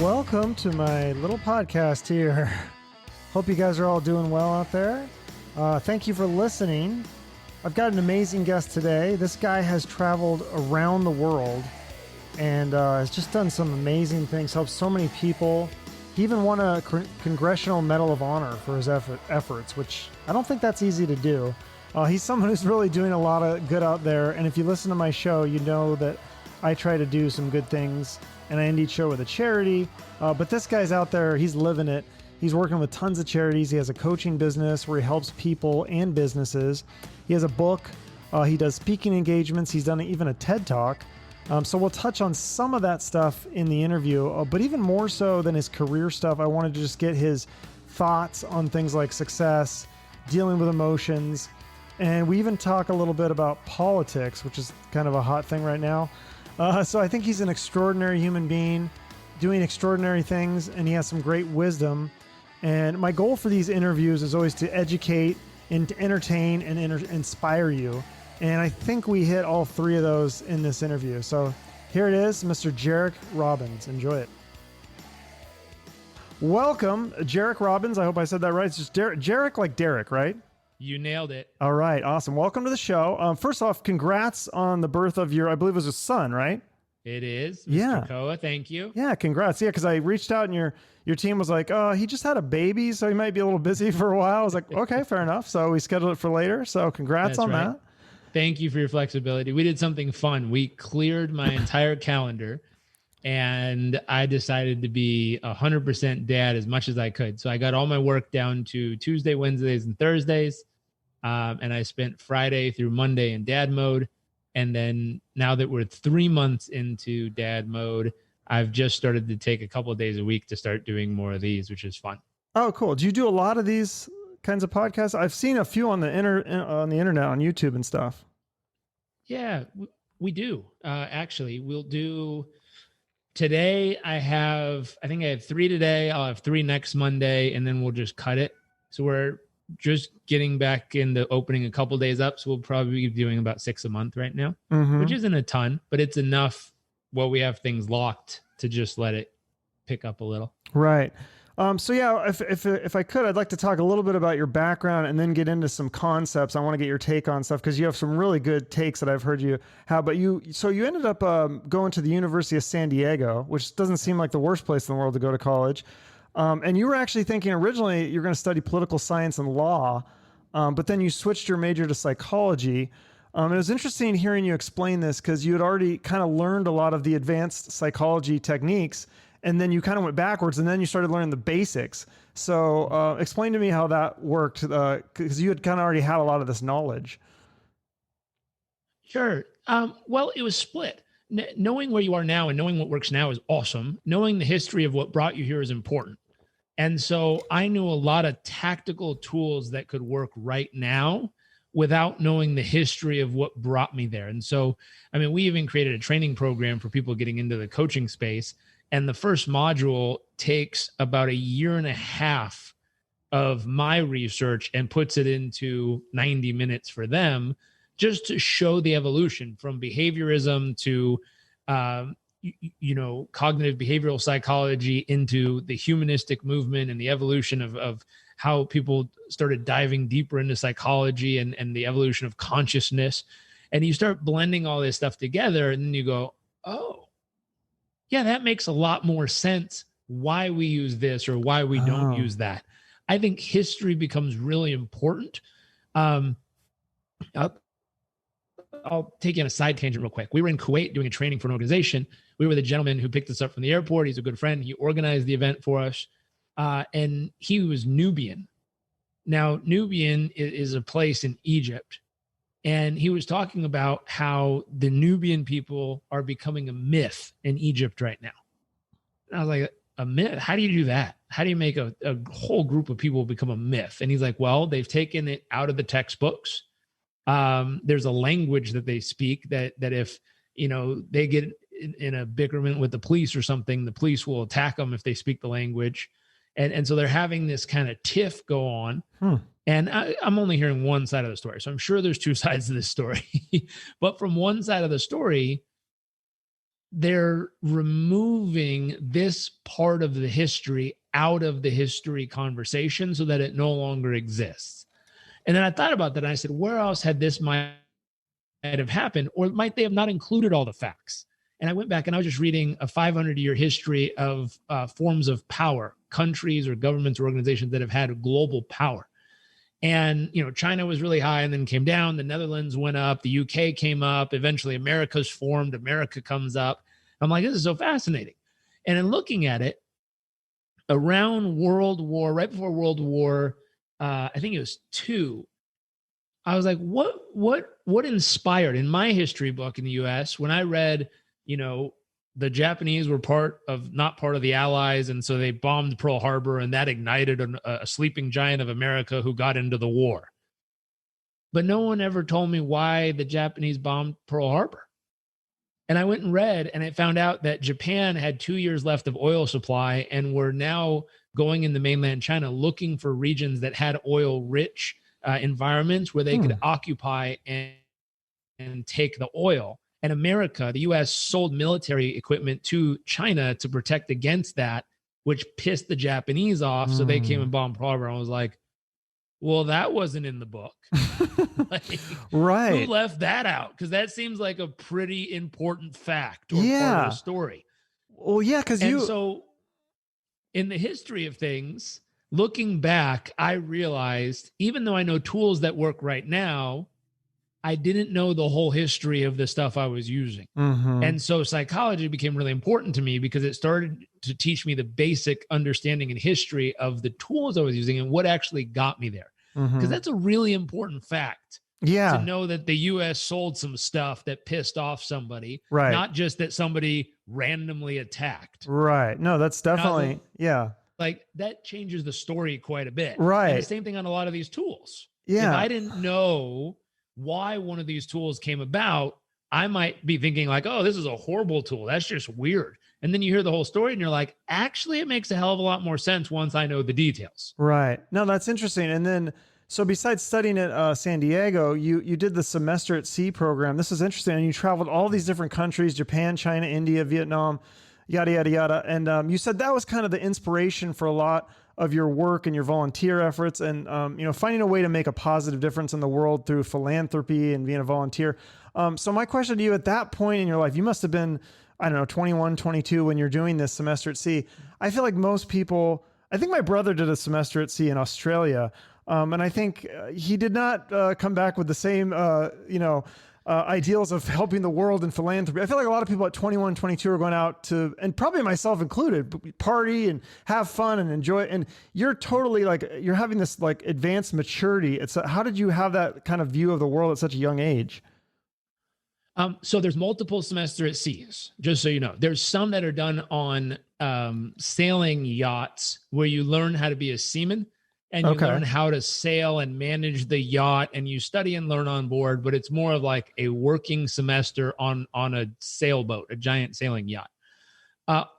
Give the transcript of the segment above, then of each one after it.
Welcome to my little podcast here. Hope you guys are all doing well out there. Thank you for listening. I've got an amazing guest today. This guy has traveled around the world and has just done some amazing things, helped so many people. He even won a Congressional Medal of Honor for his efforts, which I don't think that's easy to do. He's someone who's really doing a lot of good out there. And if you listen to my show, you know that I try to do some good things, and I end each show with a charity. But this guy's out there, he's living it. He's working with tons of charities. He has a coaching business where he helps people and businesses. He has a book. He does speaking engagements. He's done even a TED Talk. So we'll touch on some of that stuff in the interview, but even more so than his career stuff, I wanted to just get his thoughts on things like success, dealing with emotions, and we even talk a little bit about politics, which is kind of a hot thing right now. So I think he's an extraordinary human being doing extraordinary things, and he has some great wisdom. And my goal for these interviews is always to educate and to entertain and inspire you. And I think we hit all three of those in this interview. So here it is, Mr. Jairek Robbins. Enjoy it. Welcome, Jairek Robbins. I hope I said that right. It's just Jairek like Derek, right? You nailed it. All right. Awesome. Welcome to the show. First off, congrats on the birth of your, I believe it was a son, right? It is. Mr. Yeah. Koa, thank you. Yeah. Congrats. Yeah. Cause I reached out and your team was like, oh, he just had a baby, so he might be a little busy for a while. I was like, okay, fair enough. So we scheduled it for later. So congrats on that. Thank you for your flexibility. We did something fun. We cleared my entire calendar and I decided to be 100% dad as much as I could. So I got all my work down to Tuesday, Wednesdays, and Thursdays. And I spent Friday through Monday in dad mode. And then now that we're 3 months into dad mode, I've just started to take a couple of days a week to start doing more of these, which is fun. Oh, cool. Do you do a lot of these kinds of podcasts? I've seen a few on the internet, on YouTube and stuff. Yeah, we do. Actually, we'll do today. I think I have 3 today. I'll have 3 next Monday, and then we'll just cut it. So we're just getting back into opening a couple days up. So we'll probably be doing about 6 a month right now, which isn't a ton, but it's enough while we have things locked to just let it pick up a little. Right. So yeah, if I could, I'd like to talk a little bit about your background and then get into some concepts. I want to get your take on stuff because you have some really good takes that I've heard you have. But you ended up going to the University of San Diego, which doesn't seem like the worst place in the world to go to college. And you were actually thinking originally you're going to study political science and law, but then you switched your major to psychology. And it was interesting hearing you explain this because you had already kind of learned a lot of the advanced psychology techniques. And then you kind of went backwards and then you started learning the basics. So explain to me how that worked, because you had kind of already had a lot of this knowledge. Sure. Well, it was split. Knowing where you are now and knowing what works now is awesome. Knowing the history of what brought you here is important. And so I knew a lot of tactical tools that could work right now without knowing the history of what brought me there. And so, I mean, we even created a training program for people getting into the coaching space. And the first module takes about 1.5 years of my research and puts it into 90 minutes for them, just to show the evolution from behaviorism to, cognitive behavioral psychology into the humanistic movement and the evolution of how people started diving deeper into psychology and the evolution of consciousness. And you start blending all this stuff together and then you go, oh, yeah, that makes a lot more sense why we use this or why we don't use that. I think history becomes really important. I'll take you on a side tangent real quick. We were in Kuwait doing a training for an organization. We were the gentleman who picked us up from the airport. He's a good friend. He organized the event for us. And he was Nubian. Now, Nubian is a place in Egypt. And he was talking about how the Nubian people are becoming a myth in Egypt right now. And I was like, a myth? How do you do that? How do you make a whole group of people become a myth? And he's like, well, they've taken it out of the textbooks. There's a language that they speak that if, they get in a bickerment with the police or something, the police will attack them if they speak the language. And so they're having this kind of tiff go on. And I'm only hearing one side of the story. So I'm sure there's 2 sides to this story. But from one side of the story, they're removing this part of the history out of the history conversation so that it no longer exists. And then I thought about that and I said, where else had this might have happened? Or might they have not included all the facts? And I went back and I was just reading a 500-year history of forms of power, countries or governments or organizations that have had global power. And, China was really high and then came down. The Netherlands went up. The UK came up. Eventually, America's formed. America comes up. I'm like, this is so fascinating. And in looking at it, around World War, right before World War, I think it was II, I was like, what inspired in my history book in the US when I read, the Japanese were not part of the Allies. And so they bombed Pearl Harbor and that ignited a sleeping giant of America who got into the war. But no one ever told me why the Japanese bombed Pearl Harbor. And I went and read and I found out that Japan had 2 years left of oil supply and were now going into mainland China looking for regions that had oil rich environments where they could occupy and take the oil. And America, the US, sold military equipment to China to protect against that, which pissed the Japanese off. So they came and bombed Pearl Harbor. I was like, well, that wasn't in the book. Right. Who left that out? Because that seems like a pretty important fact or part of the story. Well, yeah, because So in the history of things, looking back, I realized even though I know tools that work right now, I didn't know the whole history of the stuff I was using. And so psychology became really important to me because it started to teach me the basic understanding and history of the tools I was using and what actually got me there. Because that's a really important fact. To know that the US sold some stuff that pissed off somebody, right? Not just that somebody randomly attacked. Right. No, that's definitely, Like that changes the story quite a bit. Right. And the same thing on a lot of these tools. Yeah. If I didn't know why one of these tools came about, I might be thinking like, oh, this is a horrible tool. That's just weird. And then you hear the whole story and you're like, actually, it makes a hell of a lot more sense once I know the details. Right. No, that's interesting. And then, so besides studying at San Diego, you did the semester at sea program. This is interesting. And you traveled all these different countries, Japan, China, India, Vietnam, yada, yada, yada. And you said that was kind of the inspiration for a lot of your work and your volunteer efforts and, finding a way to make a positive difference in the world through philanthropy and being a volunteer. So my question to you at that point in your life, you must have been, I don't know, 21, 22 when you're doing this semester at sea. I feel like most people, I think my brother did a semester at sea in Australia. And I think he did not come back with the same, ideals of helping the world and philanthropy. I feel like a lot of people at 21, 22 are going out to, and probably myself included, party and have fun and enjoy it. And you're totally you're having this advanced maturity. How did you have that kind of view of the world at such a young age? So there's multiple semester at seas, just so you know. There's some that are done on sailing yachts where you learn how to be a seaman. And you learn how to sail and manage the yacht and you study and learn on board, but it's more of like a working semester on a sailboat, a giant sailing yacht.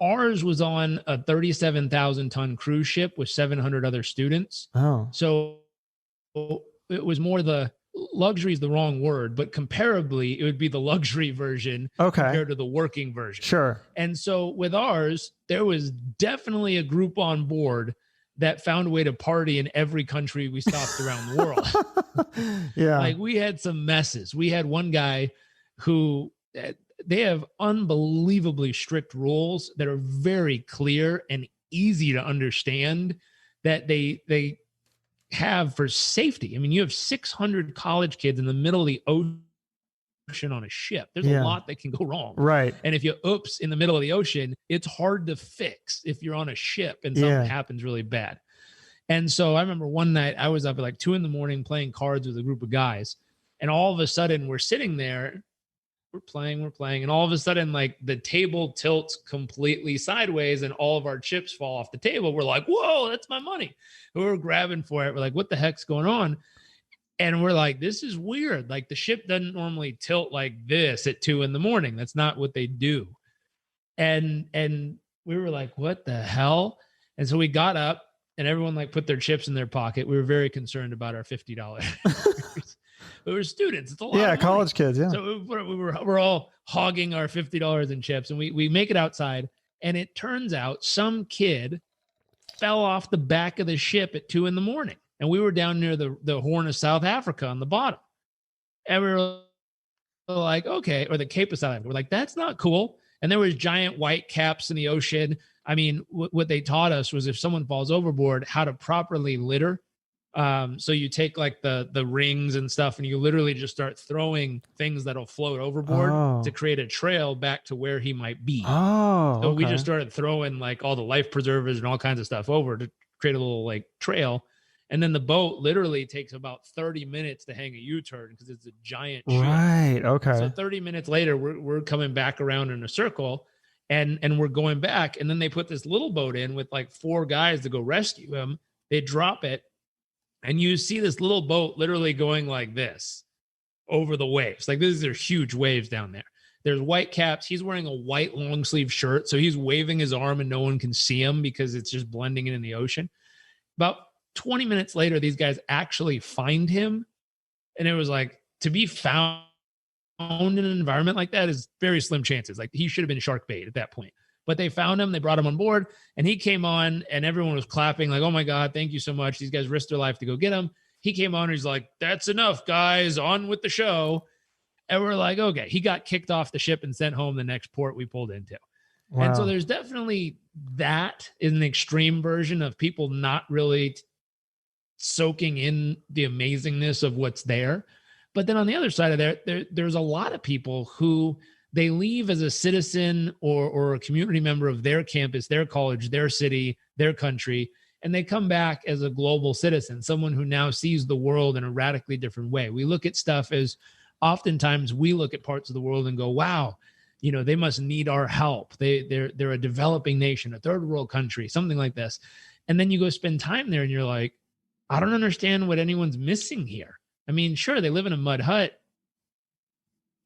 Ours was on a 37,000 ton cruise ship with 700 other students. Oh. So it was more luxury is the wrong word, but comparably it would be the luxury version compared to the working version. Sure. And so with ours, there was definitely a group on board that found a way to party in every country we stopped around the world. Like we had some messes. We had one guy who they have unbelievably strict rules that are very clear and easy to understand that they have for safety. I mean, you have 600 college kids in the middle of the ocean on a ship. There's a lot that can go wrong. Right. And if you oops in the middle of the ocean, it's hard to fix if you're on a ship and something happens really bad. And so I remember one night I was up at like 2 a.m. playing cards with a group of guys. And all of a sudden we're sitting there, we're playing. And all of a sudden, like the table tilts completely sideways and all of our chips fall off the table. We're like, whoa, that's my money. And we're grabbing for it. We're like, what the heck's going on? And we're like, this is weird. Like the ship doesn't normally tilt like this at 2 a.m. That's not what they do. And we were like, what the hell? And so we got up and everyone like put their chips in their pocket. We were very concerned about our $50. we were students. It's a lot. Yeah, of college money. kids. Yeah. So we're all hogging our $50 in chips, and we make it outside, and it turns out some kid fell off the back of the ship at 2 a.m, and we were down near the Horn of South Africa on the bottom, and we were like, okay, or the Cape of South Africa. We're like, that's not cool. And there was giant white caps in the ocean. I mean, what they taught us was if someone falls overboard, how to properly litter. So you take like the rings and stuff, and you literally just start throwing things that'll float overboard to create a trail back to where he might be. So we just started throwing like all the life preservers and all kinds of stuff over to create a little like trail. And then the boat literally takes about 30 minutes to hang a U-turn because it's a giant ship. Right. Okay. So 30 minutes later, we're coming back around in a circle, and we're going back. And then they put this little boat in with like 4 guys to go rescue him. They drop it, and you see this little boat literally going like this over the waves. Like these are huge waves down there. There's white caps. He's wearing a white long sleeve shirt. So he's waving his arm and no one can see him because it's just blending in the ocean. About 20 minutes later, these guys actually find him. And it was like, to be found in an environment like that is very slim chances. Like he should have been shark bait at that point. But they found him, they brought him on board, and he came on, and everyone was clapping like, oh my God, thank you so much. These guys risked their life to go get him. He came on, and he's like, that's enough, guys, on with the show. And we're like, okay. He got kicked off the ship and sent home the next port we pulled into. Wow. And so there's definitely that is an extreme version of people not really soaking in the amazingness of what's there. But then on the other side of there's a lot of people who they leave as a citizen or a community member of their campus, their college, their city, their country, and they come back as a global citizen, someone who now sees the world in a radically different way. We look at stuff as oftentimes we look at parts of the world and go, wow, you know, they must need our help. They're a developing nation, a third world country, something like this. And then you go spend time there and you're like, I don't understand what anyone's missing here. I mean, sure, they live in a mud hut,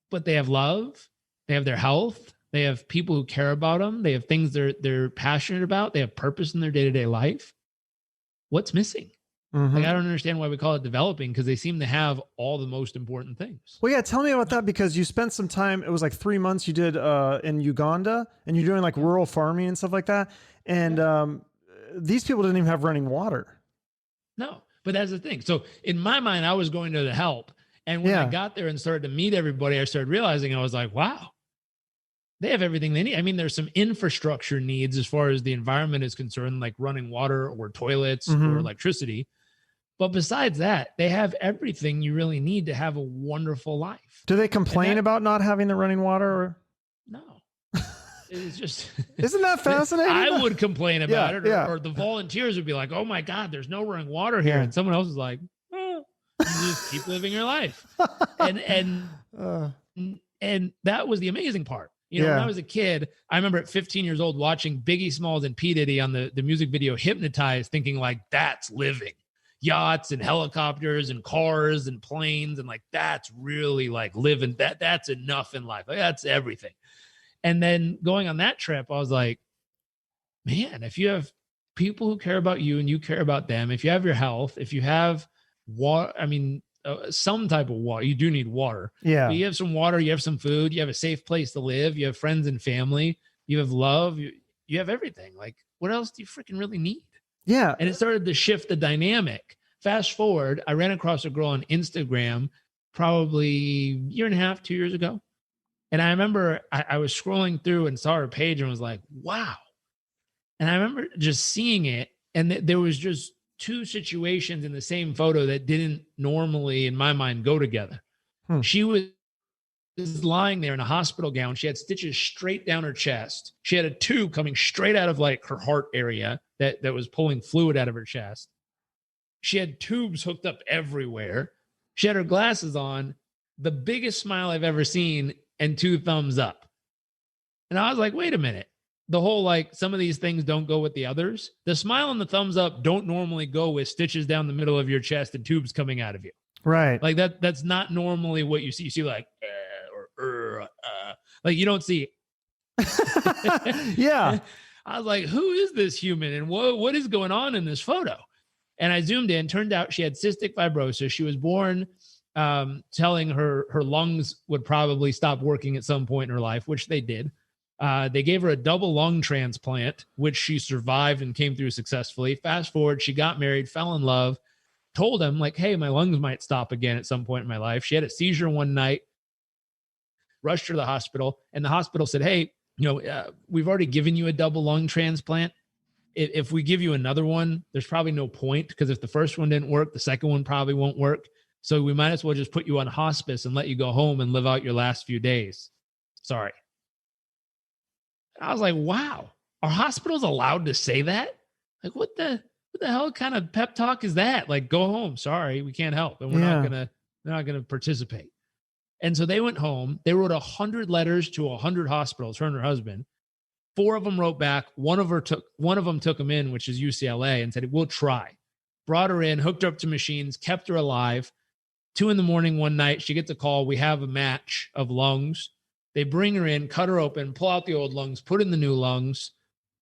but they have love. They have their health. They have people who care about them. They have things they're passionate about. They have purpose in their day-to-day life. What's missing? Mm-hmm. Like, I don't understand why we call it developing, because they seem to have all the most important things. Well, yeah, tell me about that, because you spent some time, it was like 3 months you did in Uganda, and you're doing like rural farming and stuff like that. And these people didn't even have running water. No, but that's the thing. So in my mind, I was going to help. And when I got there and started to meet everybody, I started realizing, I was like, wow, they have everything they need. I mean, there's some infrastructure needs as far as the environment is concerned, like running water or toilets or electricity. But besides that, they have everything you really need to have a wonderful life. Do they complain about not having the running water? Or? No. It's just... Isn't that fascinating? I would complain about it. Or the volunteers would be like, oh my God, there's no running water here. And someone else is like, oh, you just keep living your life. And that was the amazing part. You know, when I was a kid, I remember at 15 years old watching Biggie Smalls and P. Diddy on the music video Hypnotized, thinking like, that's living. Yachts and helicopters and cars and planes, and like, that's really like living. That's enough in life. Like, that's everything. And then going on that trip, I was like, man, if you have people who care about you and you care about them, if you have your health, if you have water, I mean, some type of water, you do need water. Yeah. But you have some water, you have some food, you have a safe place to live, you have friends and family, you have love, you have everything. Like, what else do you freaking really need? Yeah. And it started to shift the dynamic. Fast forward, I ran across a girl on Instagram probably a year and a half, 2 years ago. And I remember I was scrolling through and saw her page and was like, wow. And I remember just seeing it. And there was just two situations in the same photo that didn't normally, in my mind, go together. She was lying there in a hospital gown. She had stitches straight down her chest. She had a tube coming straight out of like her heart area that was pulling fluid out of her chest. She had tubes hooked up everywhere. She had her glasses on, the biggest smile I've ever seen, and 2 thumbs up. And I was like, wait a minute. The whole, like, some of these things don't go with the others. The smile and the thumbs up don't normally go with stitches down the middle of your chest and tubes coming out of you. Right. Like that's not normally what you see. You see like, like you don't see. Yeah. I was like, who is this human? And what is going on in this photo? And I zoomed in, turned out she had cystic fibrosis. She was born telling her her lungs would probably stop working at some point in her life, which they did. They gave her a double lung transplant, which she survived and came through successfully. Fast forward, she got married, fell in love, told him like, hey, my lungs might stop again at some point in my life. She had a seizure one night, rushed her to the hospital, and the hospital said, hey, we've already given you a double lung transplant. If we give you another one, there's probably no point, because if the first one didn't work, the second one probably won't work. So we might as well just put you on hospice and let you go home and live out your last few days. Sorry. I was like, wow, are hospitals allowed to say that? Like, what the hell kind of pep talk is that? Like, go home. Sorry, we can't help. And we're not gonna participate. And so they went home. They wrote 100 letters to 100 hospitals, her and her husband. 4 of them wrote back. One of them took them in, which is UCLA, and said, we'll try. Brought her in, hooked her up to machines, kept her alive. 2 a.m. one night, she gets a call. We have a match of lungs. They bring her in, cut her open, pull out the old lungs, put in the new lungs,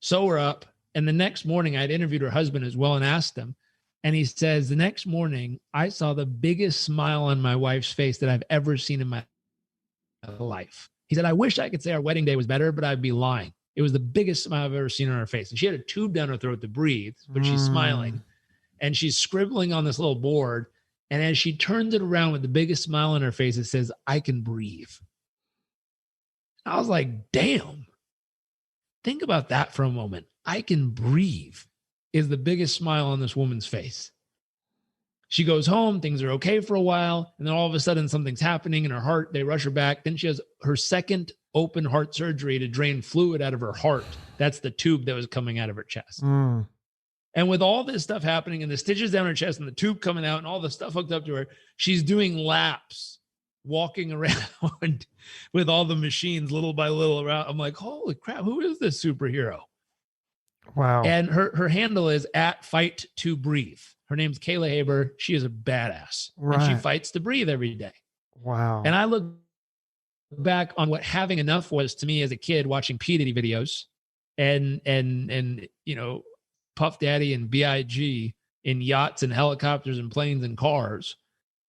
sew her up. And the next morning, I'd interviewed her husband as well and asked him. And he says, the next morning, I saw the biggest smile on my wife's face that I've ever seen in my life. He said, I wish I could say our wedding day was better, but I'd be lying. It was the biggest smile I've ever seen on her face. And she had a tube down her throat to breathe, but she's smiling. And she's scribbling on this little board. And as she turns it around with the biggest smile on her face, it says, I can breathe. I was like, damn, think about that for a moment. I can breathe is the biggest smile on this woman's face. She goes home, things are okay for a while, and then all of a sudden something's happening in her heart. They rush her back. Then she has her second open heart surgery to drain fluid out of her heart. That's the tube that was coming out of her chest. And with all this stuff happening and the stitches down her chest and the tube coming out and all the stuff hooked up to her, she's doing laps, walking around with all the machines little by little around. I'm like, holy crap, who is this superhero? Wow. And her handle is @fight2breathe. Her name's Kayla Haber. She is a badass. Right. And she fights to breathe every day. Wow. And I look back on what having enough was to me as a kid watching P. Diddy videos and Puff Daddy and B.I.G. in yachts and helicopters and planes and cars.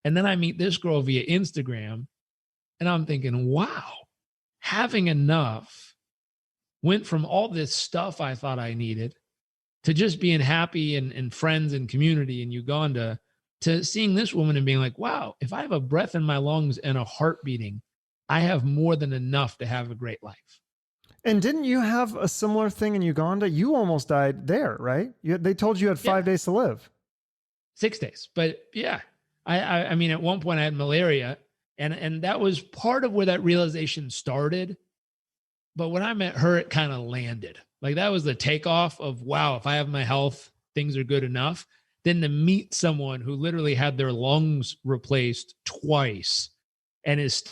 And then I meet this girl via Instagram and I'm thinking, wow, having enough went from all this stuff I thought I needed to just being happy and friends and community in Uganda, to seeing this woman and being like, wow, if I have a breath in my lungs and a heart beating, I have more than enough to have a great life. And didn't you have a similar thing in Uganda? You almost died there, right? They told you had 5 days to live. 6 days. But yeah, I mean, at one point I had malaria and that was part of where that realization started. But when I met her, it kind of landed. Like that was the takeoff of, wow, if I have my health, things are good enough. Then to meet someone who literally had their lungs replaced twice and is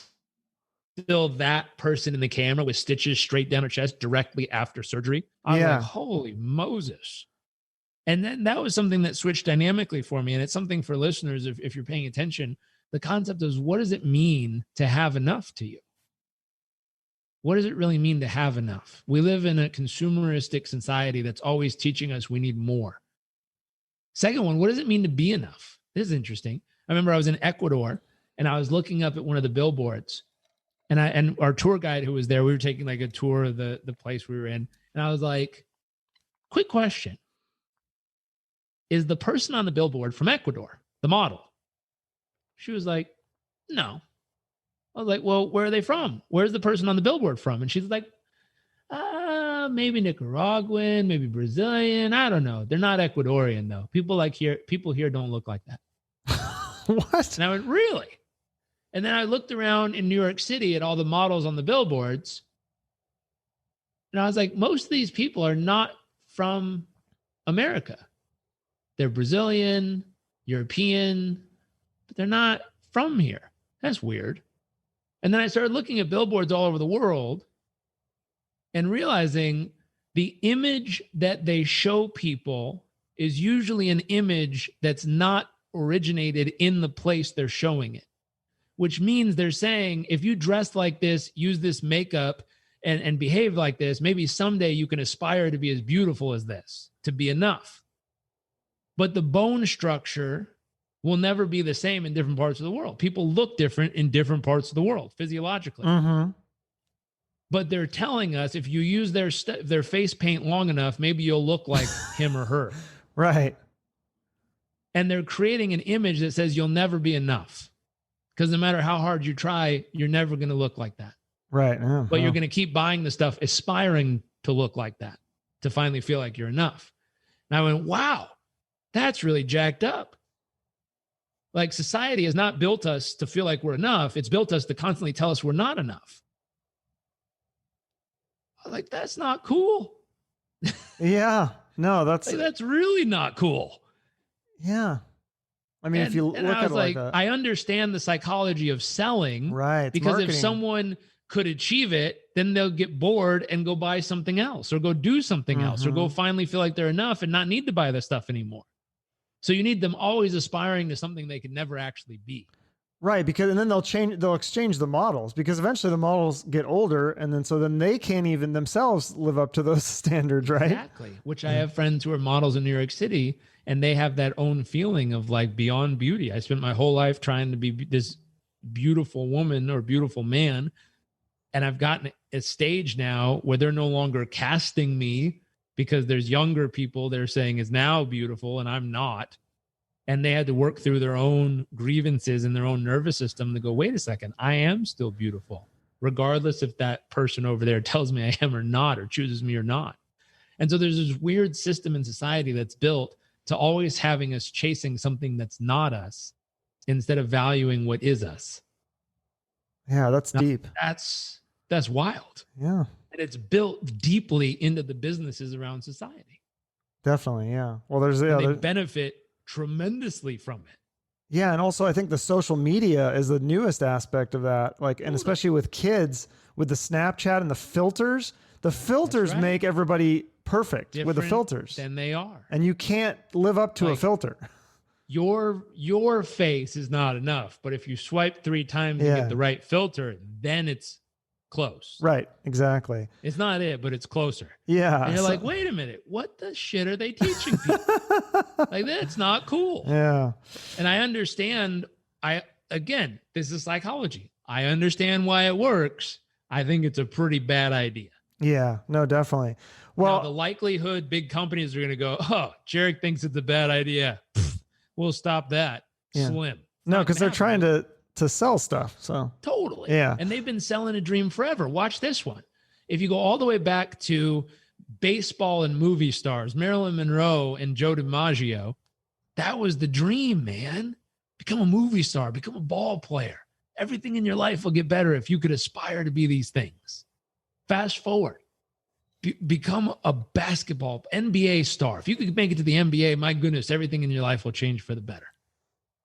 still that person in the camera with stitches straight down her chest directly after surgery. I'm like, holy Moses. And then that was something that switched dynamically for me. And it's something for listeners, if you're paying attention, the concept is, what does it mean to have enough to you? What does it really mean to have enough? We live in a consumeristic society that's always teaching us we need more. Second one, what does it mean to be enough? This is interesting. I remember I was in Ecuador and I was looking up at one of the billboards and our tour guide who was there, we were taking like a tour of the place we were in. And I was like, quick question. Is the person on the billboard from Ecuador, the model? She was like, no. I was like, well, where are they from? Where's the person on the billboard from? And she's like, maybe Nicaraguan, maybe Brazilian. I don't know. They're not Ecuadorian though. People here don't look like that. What? And I went, really? And then I looked around in New York City at all the models on the billboards. And I was like, most of these people are not from America. They're Brazilian, European, but they're not from here. That's weird. And then I started looking at billboards all over the world and realizing the image that they show people is usually an image that's not originated in the place they're showing it, which means they're saying, if you dress like this, use this makeup and behave like this, maybe someday you can aspire to be as beautiful as this, to be enough. But the bone structure will never be the same in different parts of the world. People look different in different parts of the world physiologically. Mm-hmm. But they're telling us if you use their face paint long enough, maybe you'll look like him or her. Right. And they're creating an image that says you'll never be enough. Because no matter how hard you try, you're never going to look like that. Right. Yeah. But you're going to keep buying the stuff, aspiring to look like that, to finally feel like you're enough. And I went, wow, that's really jacked up. Like society has not built us to feel like we're enough. It's built us to constantly tell us we're not enough. I'm like, that's not cool. Yeah. No, that's really not cool. Yeah. I mean, if you look at it like that. I understand the psychology of selling. Right. Because marketing. if someone could achieve it, then they'll get bored and go buy something else or go do something else or go finally feel like they're enough and not need to buy the stuff anymore. So you need them always aspiring to something they could never actually be. Right, because and then they'll exchange the models because eventually the models get older and then they can't even themselves live up to those standards, right? Exactly. Which I have friends who are models in New York City and they have that own feeling of like beyond beauty. I spent my whole life trying to be this beautiful woman or beautiful man. And I've gotten a stage now where they're no longer casting me because there's younger people they're saying is now beautiful and I'm not. And they had to work through their own grievances and their own nervous system to go, wait a second, I am still beautiful, regardless if that person over there tells me I am or not, or chooses me or not. And so there's this weird system in society that's built to always having us chasing something that's not us instead of valuing what is us. Yeah, that's deep. That's wild. Yeah. And it's built deeply into the businesses around society. Definitely, yeah. Well, they benefit tremendously from it. Yeah, and also I think the social media is the newest aspect of that. Like, and especially with kids, with the Snapchat and the filters make everybody perfect with the filters. Then they are. And you can't live up to a filter. Your face is not enough, but if you swipe 3 times and get the right filter, then it's close. Right, exactly. It's not it, but it's closer. Yeah. And you're like, wait a minute, what the shit are they teaching people? Like, that's not cool. Yeah. And I understand, again, this is psychology. I understand why it works. I think it's a pretty bad idea. Yeah, no, definitely. Well, now, the likelihood big companies are going to go, oh, Jairek thinks it's a bad idea. We'll stop that. Yeah. Slim. No, because they're trying to sell stuff. So totally. Yeah. And they've been selling a dream forever. Watch this one. If you go all the way back to baseball and movie stars, Marilyn Monroe and Joe DiMaggio, that was the dream, man. Become a movie star, become a ball player. Everything in your life will get better if you could aspire to be these things. Fast forward. Become a basketball NBA star. If you could make it to the NBA, my goodness, everything in your life will change for the better.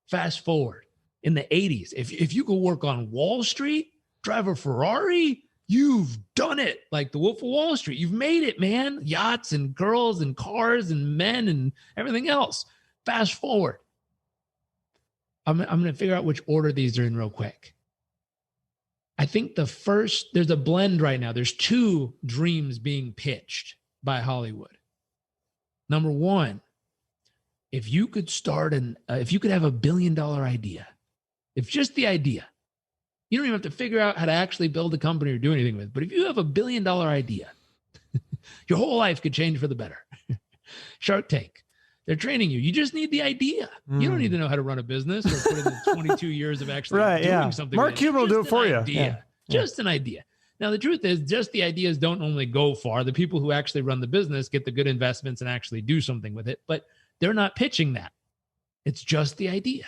Fast forward. In the 80s, if you could work on Wall Street, drive a Ferrari, you've done it. Like the Wolf of Wall Street. You've made it, man. Yachts and girls and cars and men and everything else. Fast forward. I'm going to figure out which order these are in real quick. I think there's a blend right now. There's 2 dreams being pitched by Hollywood. Number 1, if you could if you could have $1 billion idea, if just the idea, you don't even have to figure out how to actually build a company or do anything with it. But if you have $1 billion idea, your whole life could change for the better. Shark Tank. They're training you. You just need the idea. You don't need to know how to run a business or put in the 22 years of actually doing something. Mark Cuban will do it for you. Just an idea. Now, the truth is, just the ideas don't only go far. The people who actually run the business get the good investments and actually do something with it, but they're not pitching that. It's just the idea.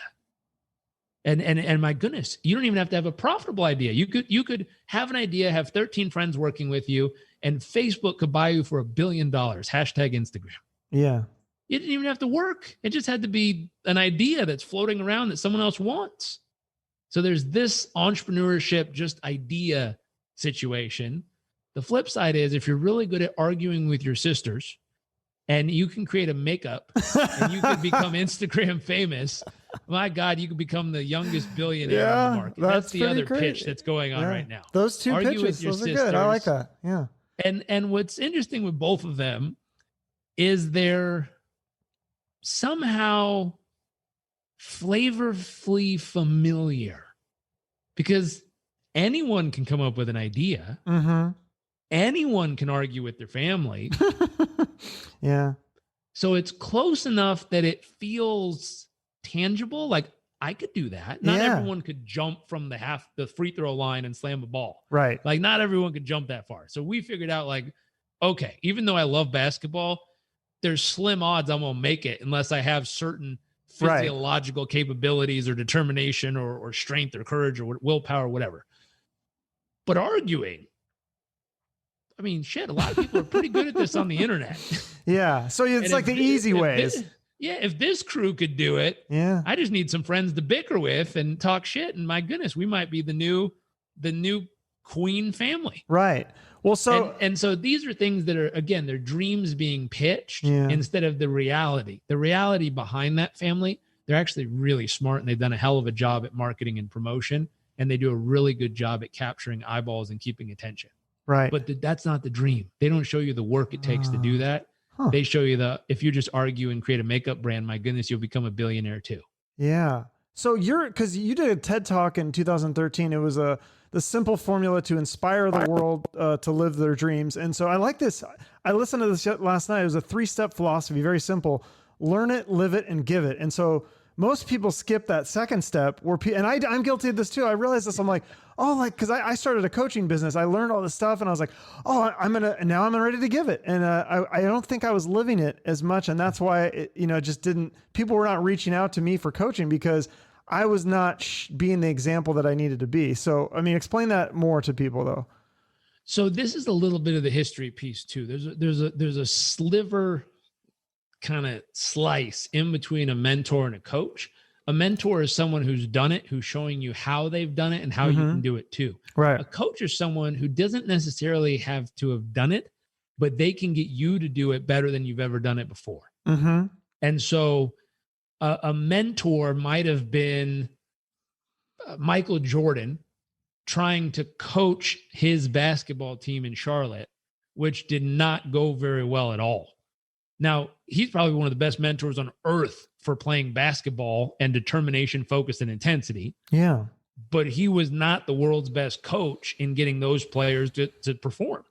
And my goodness, you don't even have to have a profitable idea. You could have an idea, have 13 friends working with you, and Facebook could buy you for $1 billion. #Instagram. Yeah. You didn't even have to work. It just had to be an idea that's floating around that someone else wants. So there's this entrepreneurship, just idea situation. The flip side is if you're really good at arguing with your sisters and you can create a makeup and you can become Instagram famous, my God, you can become the youngest billionaire on the market. That's the other pitch that's going on right now. Those 2 Argue pitches, with your those sisters. are good. I like that. Yeah. And what's interesting with both of them is they're somehow flavorfully familiar, because anyone can come up with an idea. Mm-hmm. Anyone can argue with their family. Yeah. So it's close enough that it feels tangible. Like I could do that. Not Yeah. everyone could jump from the free throw line and slam a ball. Right. Like not everyone could jump that far. So we figured out like, okay, even though I love basketball, there's slim odds I'm gonna make it unless I have certain physiological capabilities or determination or strength or courage or willpower, or whatever. But arguing, I mean, shit, a lot of people are pretty good at this on the internet. Yeah. So it's like the easy ways. If this crew could do it, yeah, I just need some friends to bicker with and talk shit. And my goodness, we might be the new queen family. Right. Well, so and so these are things that are, again, they're dreams being pitched instead of the reality. The reality behind that family, they're actually really smart and they've done a hell of a job at marketing and promotion. And they do a really good job at capturing eyeballs and keeping attention. Right. But that's not the dream. They don't show you the work it takes to do that. Huh. They show you if you just argue and create a makeup brand, my goodness, you'll become a billionaire too. Yeah. So because you did a TED Talk in 2013. It was the simple formula to inspire the world to live their dreams. And so I like this. I listened to this last night. It was a 3-step philosophy, very simple: learn it, live it, and give it. And so most people skip that second step and I'm guilty of this too. I realized this. I'm like, cause I started a coaching business. I learned all this stuff and I was like, now I'm ready to give it. And I don't think I was living it as much. And that's why people were not reaching out to me for coaching because I was not being the example that I needed to be. So, I mean, explain that more to people though. So this is a little bit of the history piece too. There's a sliver kind of slice in between a mentor and a coach. A mentor is someone who's done it, who's showing you how they've done it and how you can do it too. Right. A coach is someone who doesn't necessarily have to have done it, but they can get you to do it better than you've ever done it before. Mm-hmm. And so a mentor might have been Michael Jordan trying to coach his basketball team in Charlotte, which did not go very well at all. Now, he's probably one of the best mentors on earth for playing basketball and determination, focus, and intensity. Yeah. But he was not the world's best coach in getting those players to perform.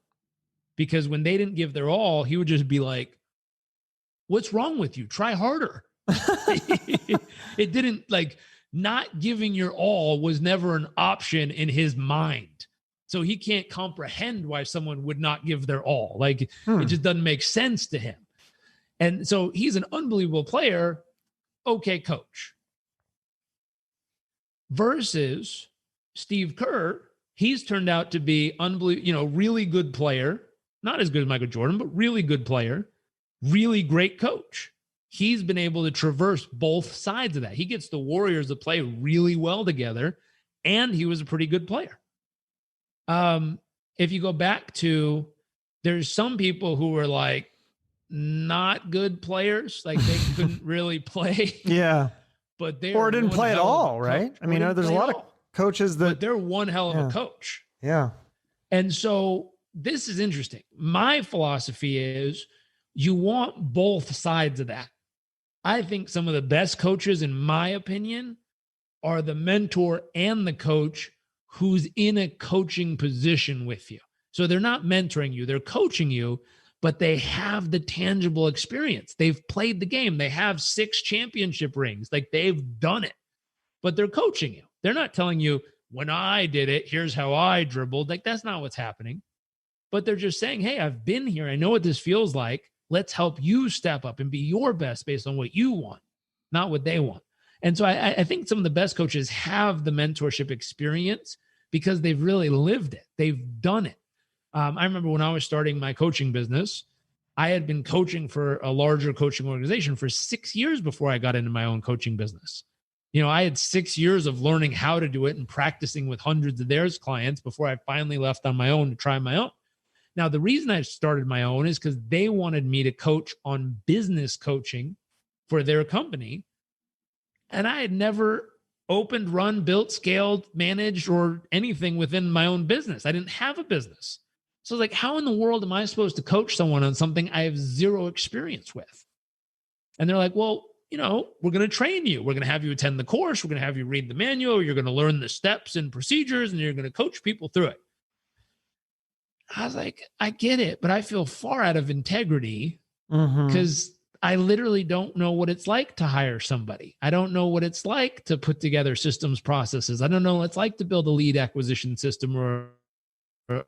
Because when they didn't give their all, he would just be like, what's wrong with you? Try harder. It didn't, like, not giving your all was never an option in his mind. So he can't comprehend why someone would not give their all. Like, it just doesn't make sense to him. And so he's an unbelievable player. Okay, coach. Versus Steve Kerr, he's turned out to be unbelievable, really good player. Not as good as Michael Jordan, but really good player. Really great coach. He's been able to traverse both sides of that. He gets the Warriors to play really well together, and he was a pretty good player. If you go back to, there's some people who were like, not good players, like they couldn't really play. Yeah. But they didn't play at all, right? I mean, there's a lot of coaches that they're one hell of a coach. Yeah. And so this is interesting. My philosophy is you want both sides of that. I think some of the best coaches, in my opinion, are the mentor and the coach who's in a coaching position with you. So they're not mentoring you, they're coaching you, but they have the tangible experience. They've played the game. They have 6 championship rings. Like, they've done it, but they're coaching you. They're not telling you, when I did it, here's how I dribbled. Like, that's not what's happening. But they're just saying, hey, I've been here. I know what this feels like. Let's help you step up and be your best based on what you want, not what they want. And so I think some of the best coaches have the mentorship experience because they've really lived it. They've done it. I remember when I was starting my coaching business, I had been coaching for a larger coaching organization for 6 years before I got into my own coaching business. I had 6 years of learning how to do it and practicing with hundreds of their clients before I finally left on my own to try my own. Now, the reason I started my own is because they wanted me to coach on business coaching for their company. And I had never opened, run, built, scaled, managed, or anything within my own business. I didn't have a business. So I was like, how in the world am I supposed to coach someone on something I have zero experience with? And they're like, well, we're going to train you. We're going to have you attend the course. We're going to have you read the manual. You're going to learn the steps and procedures, and you're going to coach people through it. I was like, I get it, but I feel far out of integrity because I literally don't know what it's like to hire somebody. I don't know what it's like to put together systems processes. I don't know what it's like to build a lead acquisition system or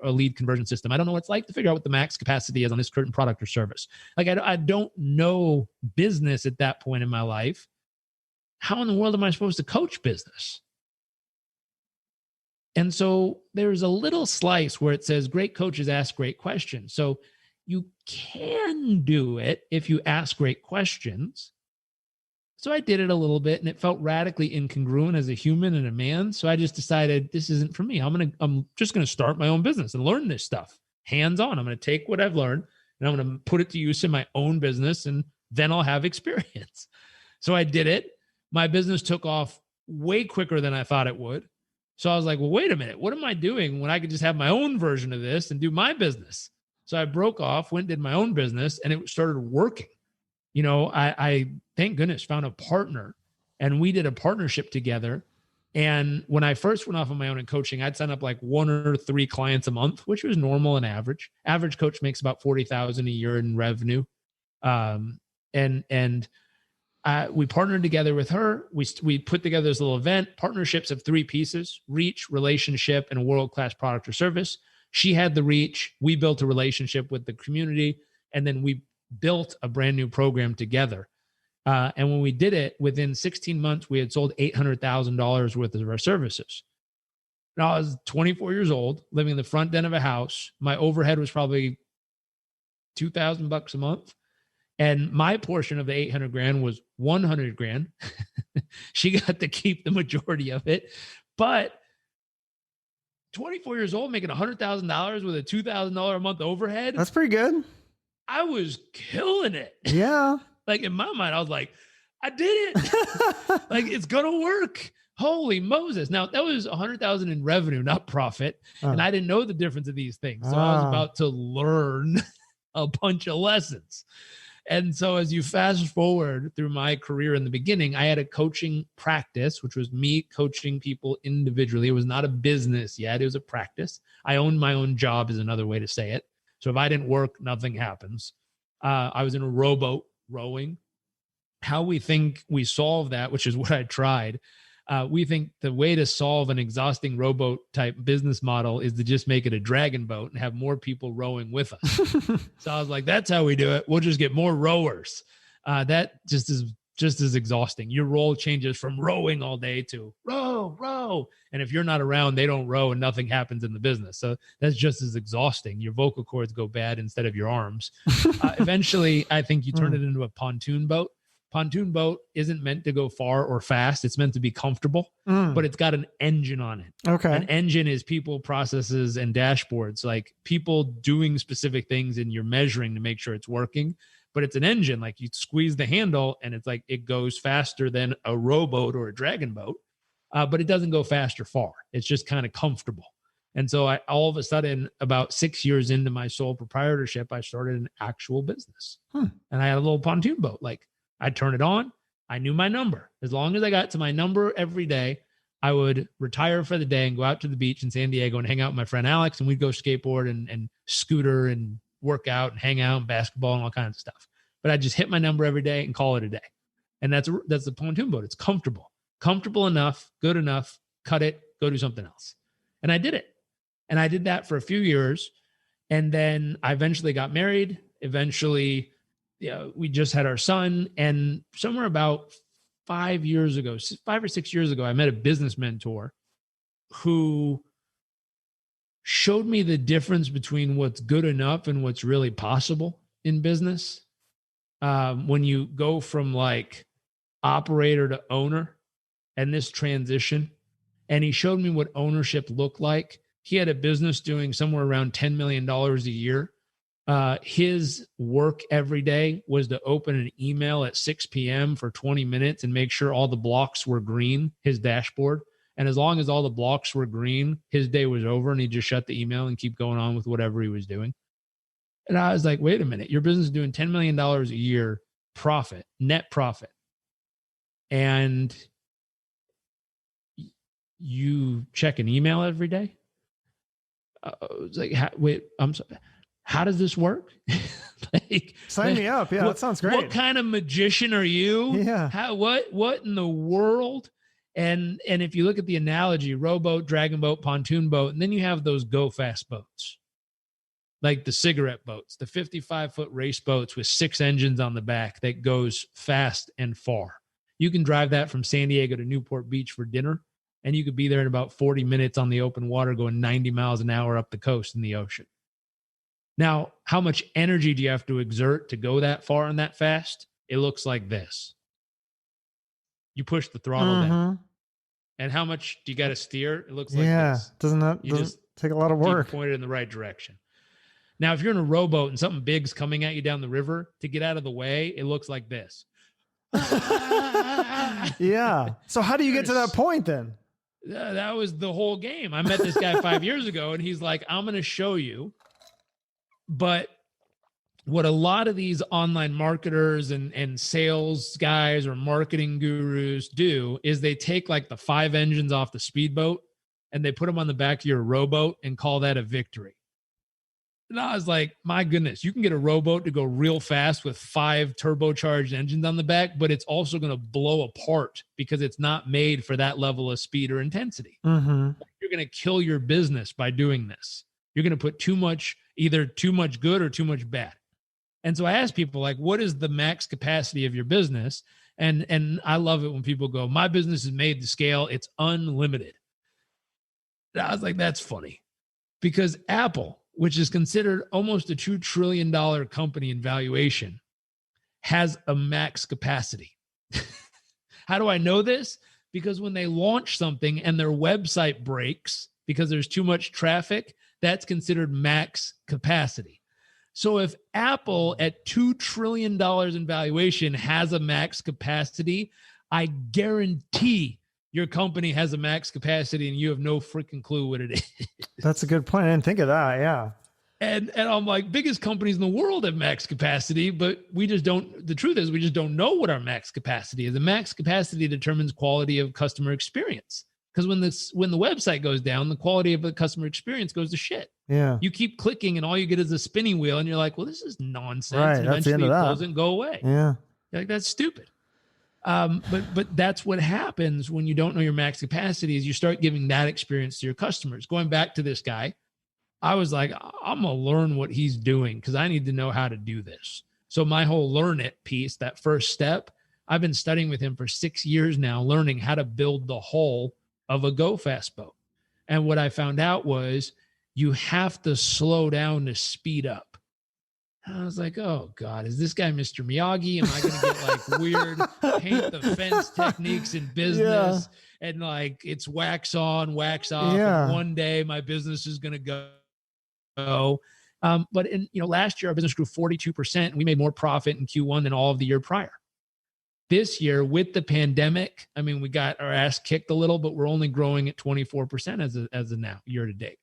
a lead conversion system. I don't know what it's like to figure out what the max capacity is on this certain product or service. Like I don't know business at that point in my life. How in the world am I supposed to coach business? And so there's a little slice where it says great coaches ask great questions. So you can do it if you ask great questions. So I did it a little bit and it felt radically incongruent as a human and a man. So I just decided this isn't for me. I'm just going to start my own business and learn this stuff hands on. I'm going to take what I've learned and I'm going to put it to use in my own business and then I'll have experience. So I did it. My business took off way quicker than I thought it would. So I was like, well, wait a minute. What am I doing when I could just have my own version of this and do my business? So I broke off, went and did my own business and it started working. I thank goodness found a partner and we did a partnership together. And when I first went off on my own in coaching, I'd sign up like 1 or 3 clients a month, which was normal and average. Average coach makes about $40,000 a year in revenue. We partnered together with her. We put together this little event. Partnerships have 3 pieces: reach, relationship, and a world-class product or service. She had the reach. We built a relationship with the community. And then we built a brand new program together. And when we did it, within 16 months, we had sold $800,000 worth of our services. Now I was 24 years old, living in the front den of a house. My overhead was probably $2,000 a month. And my portion of the 800 grand was 100 grand. She got to keep the majority of it. But 24 years old, making $100,000 with a $2,000 a month overhead. That's pretty good. I was killing it. Yeah. Like in my mind, I was like, I did it. Like it's going to work. Holy Moses. Now that was 100,000 in revenue, not profit. And I didn't know the difference of these things. So I was about to learn a bunch of lessons. And so as you fast forward through my career in the beginning, I had a coaching practice, which was me coaching people individually. It was not a business yet. It was a practice. I owned my own job is another way to say it. So if I didn't work, nothing happens. I was in a rowboat rowing. How we think we solve that, which is what I tried. We think the way to solve an exhausting rowboat type business model is to just make it a dragon boat and have more people rowing with us. So I was like, that's how we do it. We'll just get more rowers. That just is exhausting. Your role changes from rowing all day to row. And if you're not around, they don't row and nothing happens in the business. So that's just as exhausting. Your vocal cords go bad instead of your arms. Eventually, I think you turn it into a pontoon boat. Pontoon boat isn't meant to go far or fast. It's meant to be comfortable, but it's got an engine on it. Okay. An engine is people, processes, and dashboards, like people doing specific things and you're measuring to make sure it's working. But it's an engine, like you squeeze the handle and it's like it goes faster than a rowboat or a dragon boat, but it doesn't go fast or far. It's just kind of comfortable. And so I all of a sudden, about 6 years into my sole proprietorship, I started an actual business. And I had a little pontoon boat. Like I'd turn it on. I knew my number. As long as I got to my number every day, I would retire for the day and go out to the beach in San Diego and hang out with my friend Alex. And we'd go skateboard and scooter and work out and hang out and basketball and all kinds of stuff. But I just hit my number every day and call it a day. And that's the pontoon boat. It's comfortable enough, good enough, cut it, go do something else. And I did it. And I did that for a few years. And then I eventually got married. Eventually, we just had our son. And somewhere about 5 or 6 years ago, I met a business mentor who showed me the difference between what's good enough and what's really possible in business. When you go from like operator to owner and this transition, and he showed me what ownership looked like. He had a business doing somewhere around $10 million a year. His work every day was to open an email at 6 p.m. for 20 minutes and make sure all the blocks were green, his dashboard. And as long as all the blocks were green, his day was over and he just shut the email and keep going on with whatever he was doing. And I was like, wait a minute, your business is doing $10 million a year profit, net profit. and you check an email every day. It's like, wait, I'm sorry. How does this work? Sign me up. Yeah, that sounds great. What kind of magician are you? Yeah. What in the world? And if you look at the analogy, rowboat, dragon boat, pontoon boat, and then you have those go fast boats, like the cigarette boats, the 55-foot race boats with 6 engines on the back that goes fast and far. You can drive that from San Diego to Newport Beach for dinner, and you could be there in about 40 minutes on the open water going 90 miles an hour up the coast in the ocean. Now, how much energy do you have to exert to go that far and that fast? It looks like this. You push the throttle down. And how much do you got to steer? It looks like this. Doesn't just take a lot of work. Point it in the right direction. Now, if you're in a rowboat and something big's coming at you down the river, to get out of the way, it looks like this. Yeah. So how do you get to that point then? That was the whole game. I met this guy 5 years ago, and he's like, I'm going to show you. But what a lot of these online marketers and sales guys or marketing gurus do is they take like the 5 engines off the speedboat and they put them on the back of your rowboat and call that a victory. And I was like, my goodness, you can get a rowboat to go real fast with 5 turbocharged engines on the back, but it's also going to blow apart because it's not made for that level of speed or intensity. You're going to kill your business by doing this. You're going to put either too much good or too much bad. And so I ask people, like, what is the max capacity of your business? And I love it when people go, my business is made to scale. It's unlimited. And I was like, that's funny, because Apple, which is considered almost a $2 trillion company in valuation, has a max capacity. How do I know this? Because when they launch something and their website breaks because there's too much traffic, that's considered max capacity. So if Apple at $2 trillion in valuation has a max capacity, I guarantee your company has a max capacity and you have no freaking clue what it is. That's a good point. I didn't think of that. Yeah. And I'm like, biggest companies in the world have max capacity, but we just don't, the truth is we just don't know what our max capacity is. The max capacity determines quality of customer experience. Because when the website goes down, the quality of the customer experience goes to shit. Yeah. You keep clicking and all you get is a spinning wheel and you're like, well, this is nonsense. Right. And That's the end of eventually that. it doesn't go away. Yeah. You're like, that's stupid. But that's what happens when you don't know your max capacity is you start giving that experience to your customers. Going back to this guy, I was like, I'm going to learn what he's doing because I need to know how to do this. So my whole learn it piece, that first step, I've been studying with him for 6 years now, learning how to build the hull of a go fast boat. And what I found out was you have to slow down to speed up. And I was like, oh God, is this guy Mr. Miyagi? Am I going to get like weird paint the fence techniques in business? Yeah. And like it's wax on, wax off. Yeah. And one day my business is going to go. But last year our business grew 42% and we made more profit in Q1 than all of the year prior. This year with the pandemic, I mean, we got our ass kicked a little, but we're only growing at 24% as of now, year to date.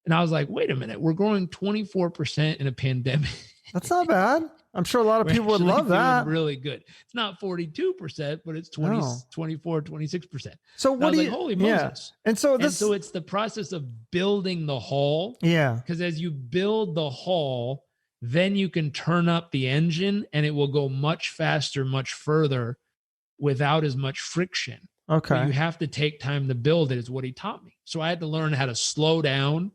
And I was like, wait a minute, we're growing 24% in a pandemic. That's not bad. I'm sure a lot of people would love that. Really good. It's not 42%, but it's 24, 26%. So what do you, holy Moses. And so it's the process of building the hull. Yeah. Because as you build the hull, then you can turn up the engine and it will go much faster, much further without as much friction. Okay. But you have to take time to build it is what he taught me. So I had to learn how to slow down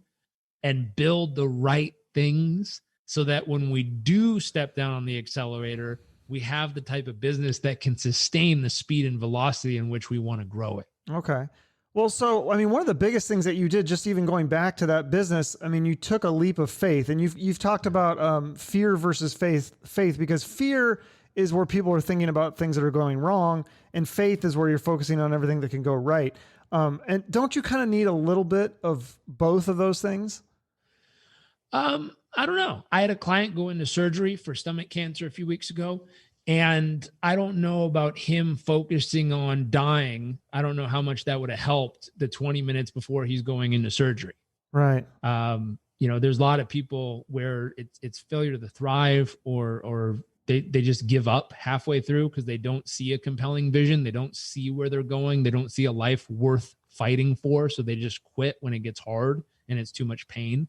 and build the right things so that when we do step down on the accelerator, we have the type of business that can sustain the speed and velocity in which we want to grow it. Okay. Well, so, I mean, one of the biggest things that you did, just even going back to that business, I mean, you took a leap of faith, and you've talked about fear versus faith, because fear is where people are thinking about things that are going wrong, and faith is where you're focusing on everything that can go right. And don't you kind of need a little bit of both of those things? I don't know. I had a client go into surgery for stomach cancer a few weeks ago, and I don't know about him focusing on dying. I don't know how much that would have helped the 20 minutes before he's going into surgery. Right. There's a lot of people where it's failure to thrive or they just give up halfway through because they don't see a compelling vision. They don't see where they're going. They don't see a life worth fighting for. So they just quit when it gets hard and it's too much pain.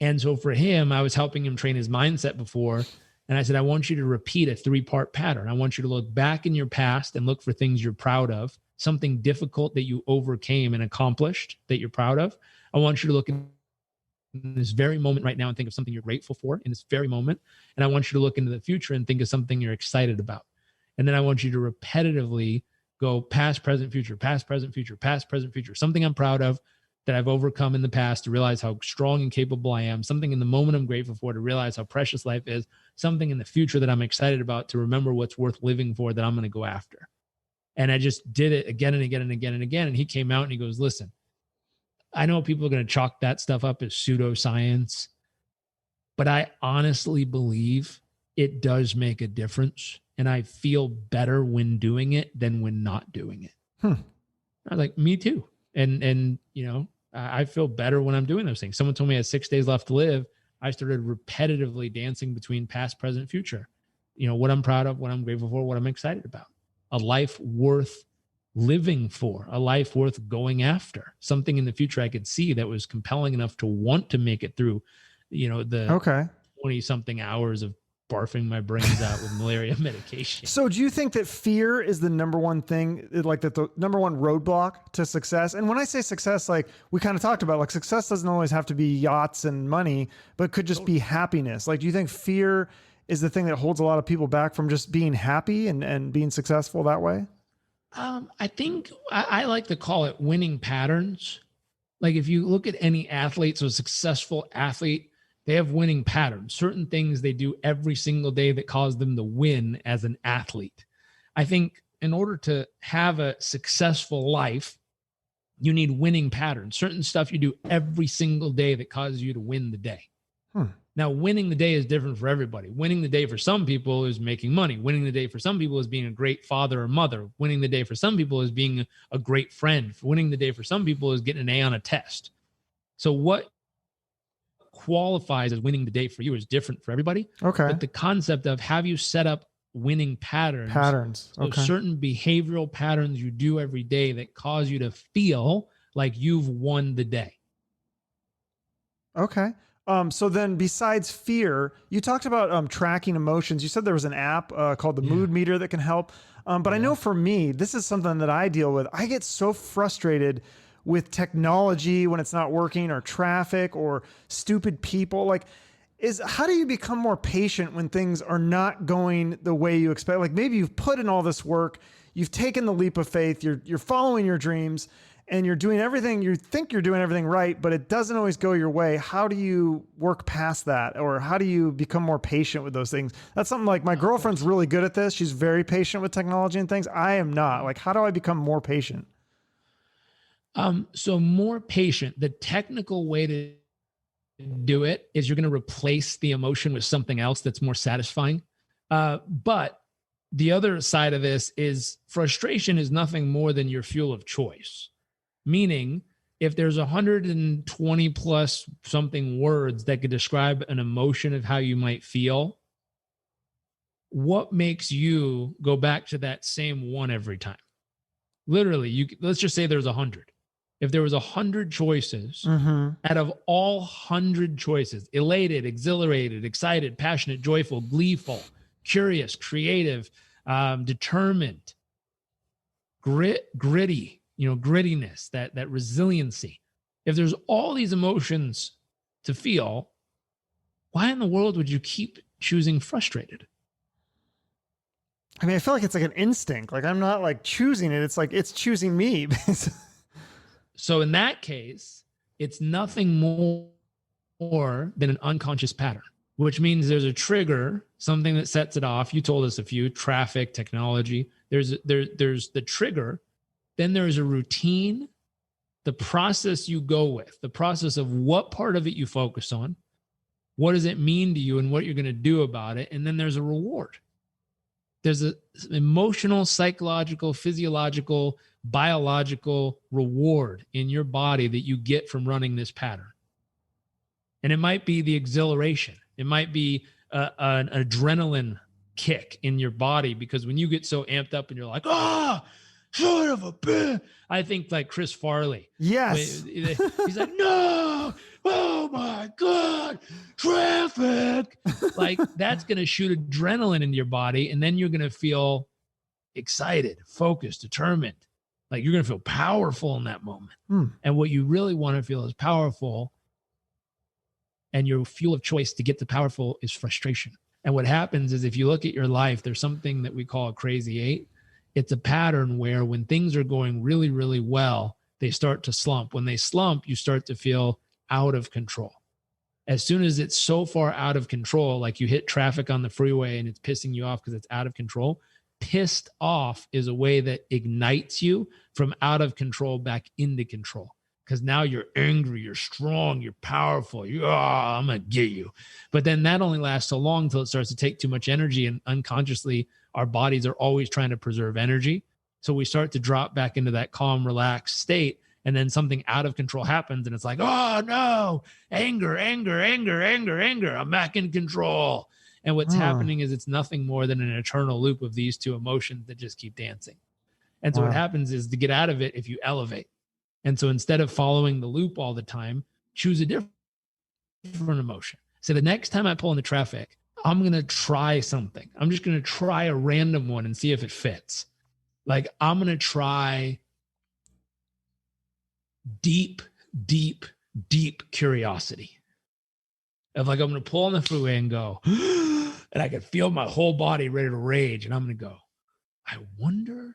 And so for him, I was helping him train his mindset before. And I said, I want you to repeat a 3-part pattern. I want you to look back in your past and look for things you're proud of, something difficult that you overcame and accomplished that you're proud of. I want you to look in this very moment right now and think of something you're grateful for in this very moment. And I want you to look into the future and think of something you're excited about. And then I want you to repetitively go past, present, future, past, present, future, past, present, future, something I'm proud of that I've overcome in the past to realize how strong and capable I am, something in the moment I'm grateful for to realize how precious life is, something in the future that I'm excited about to remember what's worth living for that I'm going to go after. And I just did it again and again and again and again. And he came out and he goes, listen, I know people are going to chalk that stuff up as pseudoscience, but I honestly believe it does make a difference. And I feel better when doing it than when not doing it. I was like, me too. And you know, I feel better when I'm doing those things. Someone told me I had 6 days left to live. I started repetitively dancing between past, present, future. You know, what I'm proud of, what I'm grateful for, what I'm excited about. A life worth living for, a life worth going after, something in the future I could see that was compelling enough to want to make it through, you know, the 20 something hours of barfing my brains out with malaria medication. So do you think that fear is the number one thing, like that the number one roadblock to success? And when I say success, like we kind of talked about, like success doesn't always have to be yachts and money, but could just be happiness. Like, do you think fear is the thing that holds a lot of people back from just being happy and being successful that way? I think I like to call it winning patterns. Like if you look at any athlete, so a successful athlete, they have winning patterns, certain things they do every single day that cause them to win as an athlete. I think in order to have a successful life, you need winning patterns, certain stuff you do every single day that causes you to win the day. Now, winning the day is different for everybody. Winning the day for some people is making money. Winning the day for some people is being a great father or mother. Winning the day for some people is being a great friend. Winning the day for some people is getting an A on a test. So what qualifies as winning the day for you is different for everybody. Okay. But the concept of have you set up winning patterns. So certain behavioral patterns you do every day that cause you to feel like you've won the day. Okay. So then besides fear, you talked about tracking emotions. You said there was an app called the Mood Meter that can help. But I know for me, this is something that I deal with. I get so frustrated with technology when it's not working, or traffic, or stupid people. Like, how do you become more patient when things are not going the way you expect? Like maybe you've put in all this work, you've taken the leap of faith, you're following your dreams, and you're doing everything, you think you're doing everything right, but it doesn't always go your way. How do you work past that? Or how do you become more patient with those things? That's something like my girlfriend's really good at this. She's very patient with technology and things. I am not. Like, how do I become more patient? So more patient, the technical way to do it is you're going to replace the emotion with something else that's more satisfying. But the other side of this is frustration is nothing more than your fuel of choice. Meaning, if there's 120 plus something words that could describe an emotion of how you might feel, what makes you go back to that same one every time? Literally, let's just say there's 100. If there was 100 choices, out of all 100 choices, elated, exhilarated, excited, passionate, joyful, gleeful, curious, creative, determined, gritty, grittiness, that resiliency. If there's all these emotions to feel, why in the world would you keep choosing frustrated? I mean, I feel like it's like an instinct. Like I'm not like choosing it. It's like it's choosing me. So in that case, it's nothing more than an unconscious pattern, which means there's a trigger, something that sets it off. You told us a few: traffic, technology. There's the trigger. Then there's a routine, the process you go with, the process of what part of it you focus on, what does it mean to you, and what you're going to do about it. And then there's a reward. There's an emotional, psychological, physiological, biological reward in your body that you get from running this pattern. And it might be the exhilaration. It might be an adrenaline kick in your body, because when you get so amped up and you're like, ah, son of a bitch. I think like Chris Farley. Yes. He's like, no, oh my God, traffic. Like that's going to shoot adrenaline into your body. And then you're going to feel excited, focused, determined. Like you're going to feel powerful in that moment. And what you really want to feel is powerful. And your fuel of choice to get to powerful is frustration. And what happens is if you look at your life, there's something that we call a crazy eight. It's a pattern where when things are going really, really well, they start to slump. When they slump, you start to feel out of control. As soon as it's so far out of control, like you hit traffic on the freeway and it's pissing you off because it's out of control, pissed off is a way that ignites you from out of control back into control. Because now you're angry, you're strong, you're powerful. I'm going to get you. But then that only lasts so long until it starts to take too much energy. And unconsciously, our bodies are always trying to preserve energy. So we start to drop back into that calm, relaxed state. And then something out of control happens. And it's like, oh, no, anger, anger, anger, anger, anger. I'm back in control. And what's happening is it's nothing more than an eternal loop of these two emotions that just keep dancing. And so what happens is to get out of it, if you elevate. And so instead of following the loop all the time, choose a different emotion. So the next time I pull into traffic, I'm going to try something. I'm just going to try a random one and see if it fits. Like I'm going to try deep, deep, deep curiosity. Of like, I'm going to pull on the freeway and go, and I can feel my whole body ready to rage. And I'm going to go, I wonder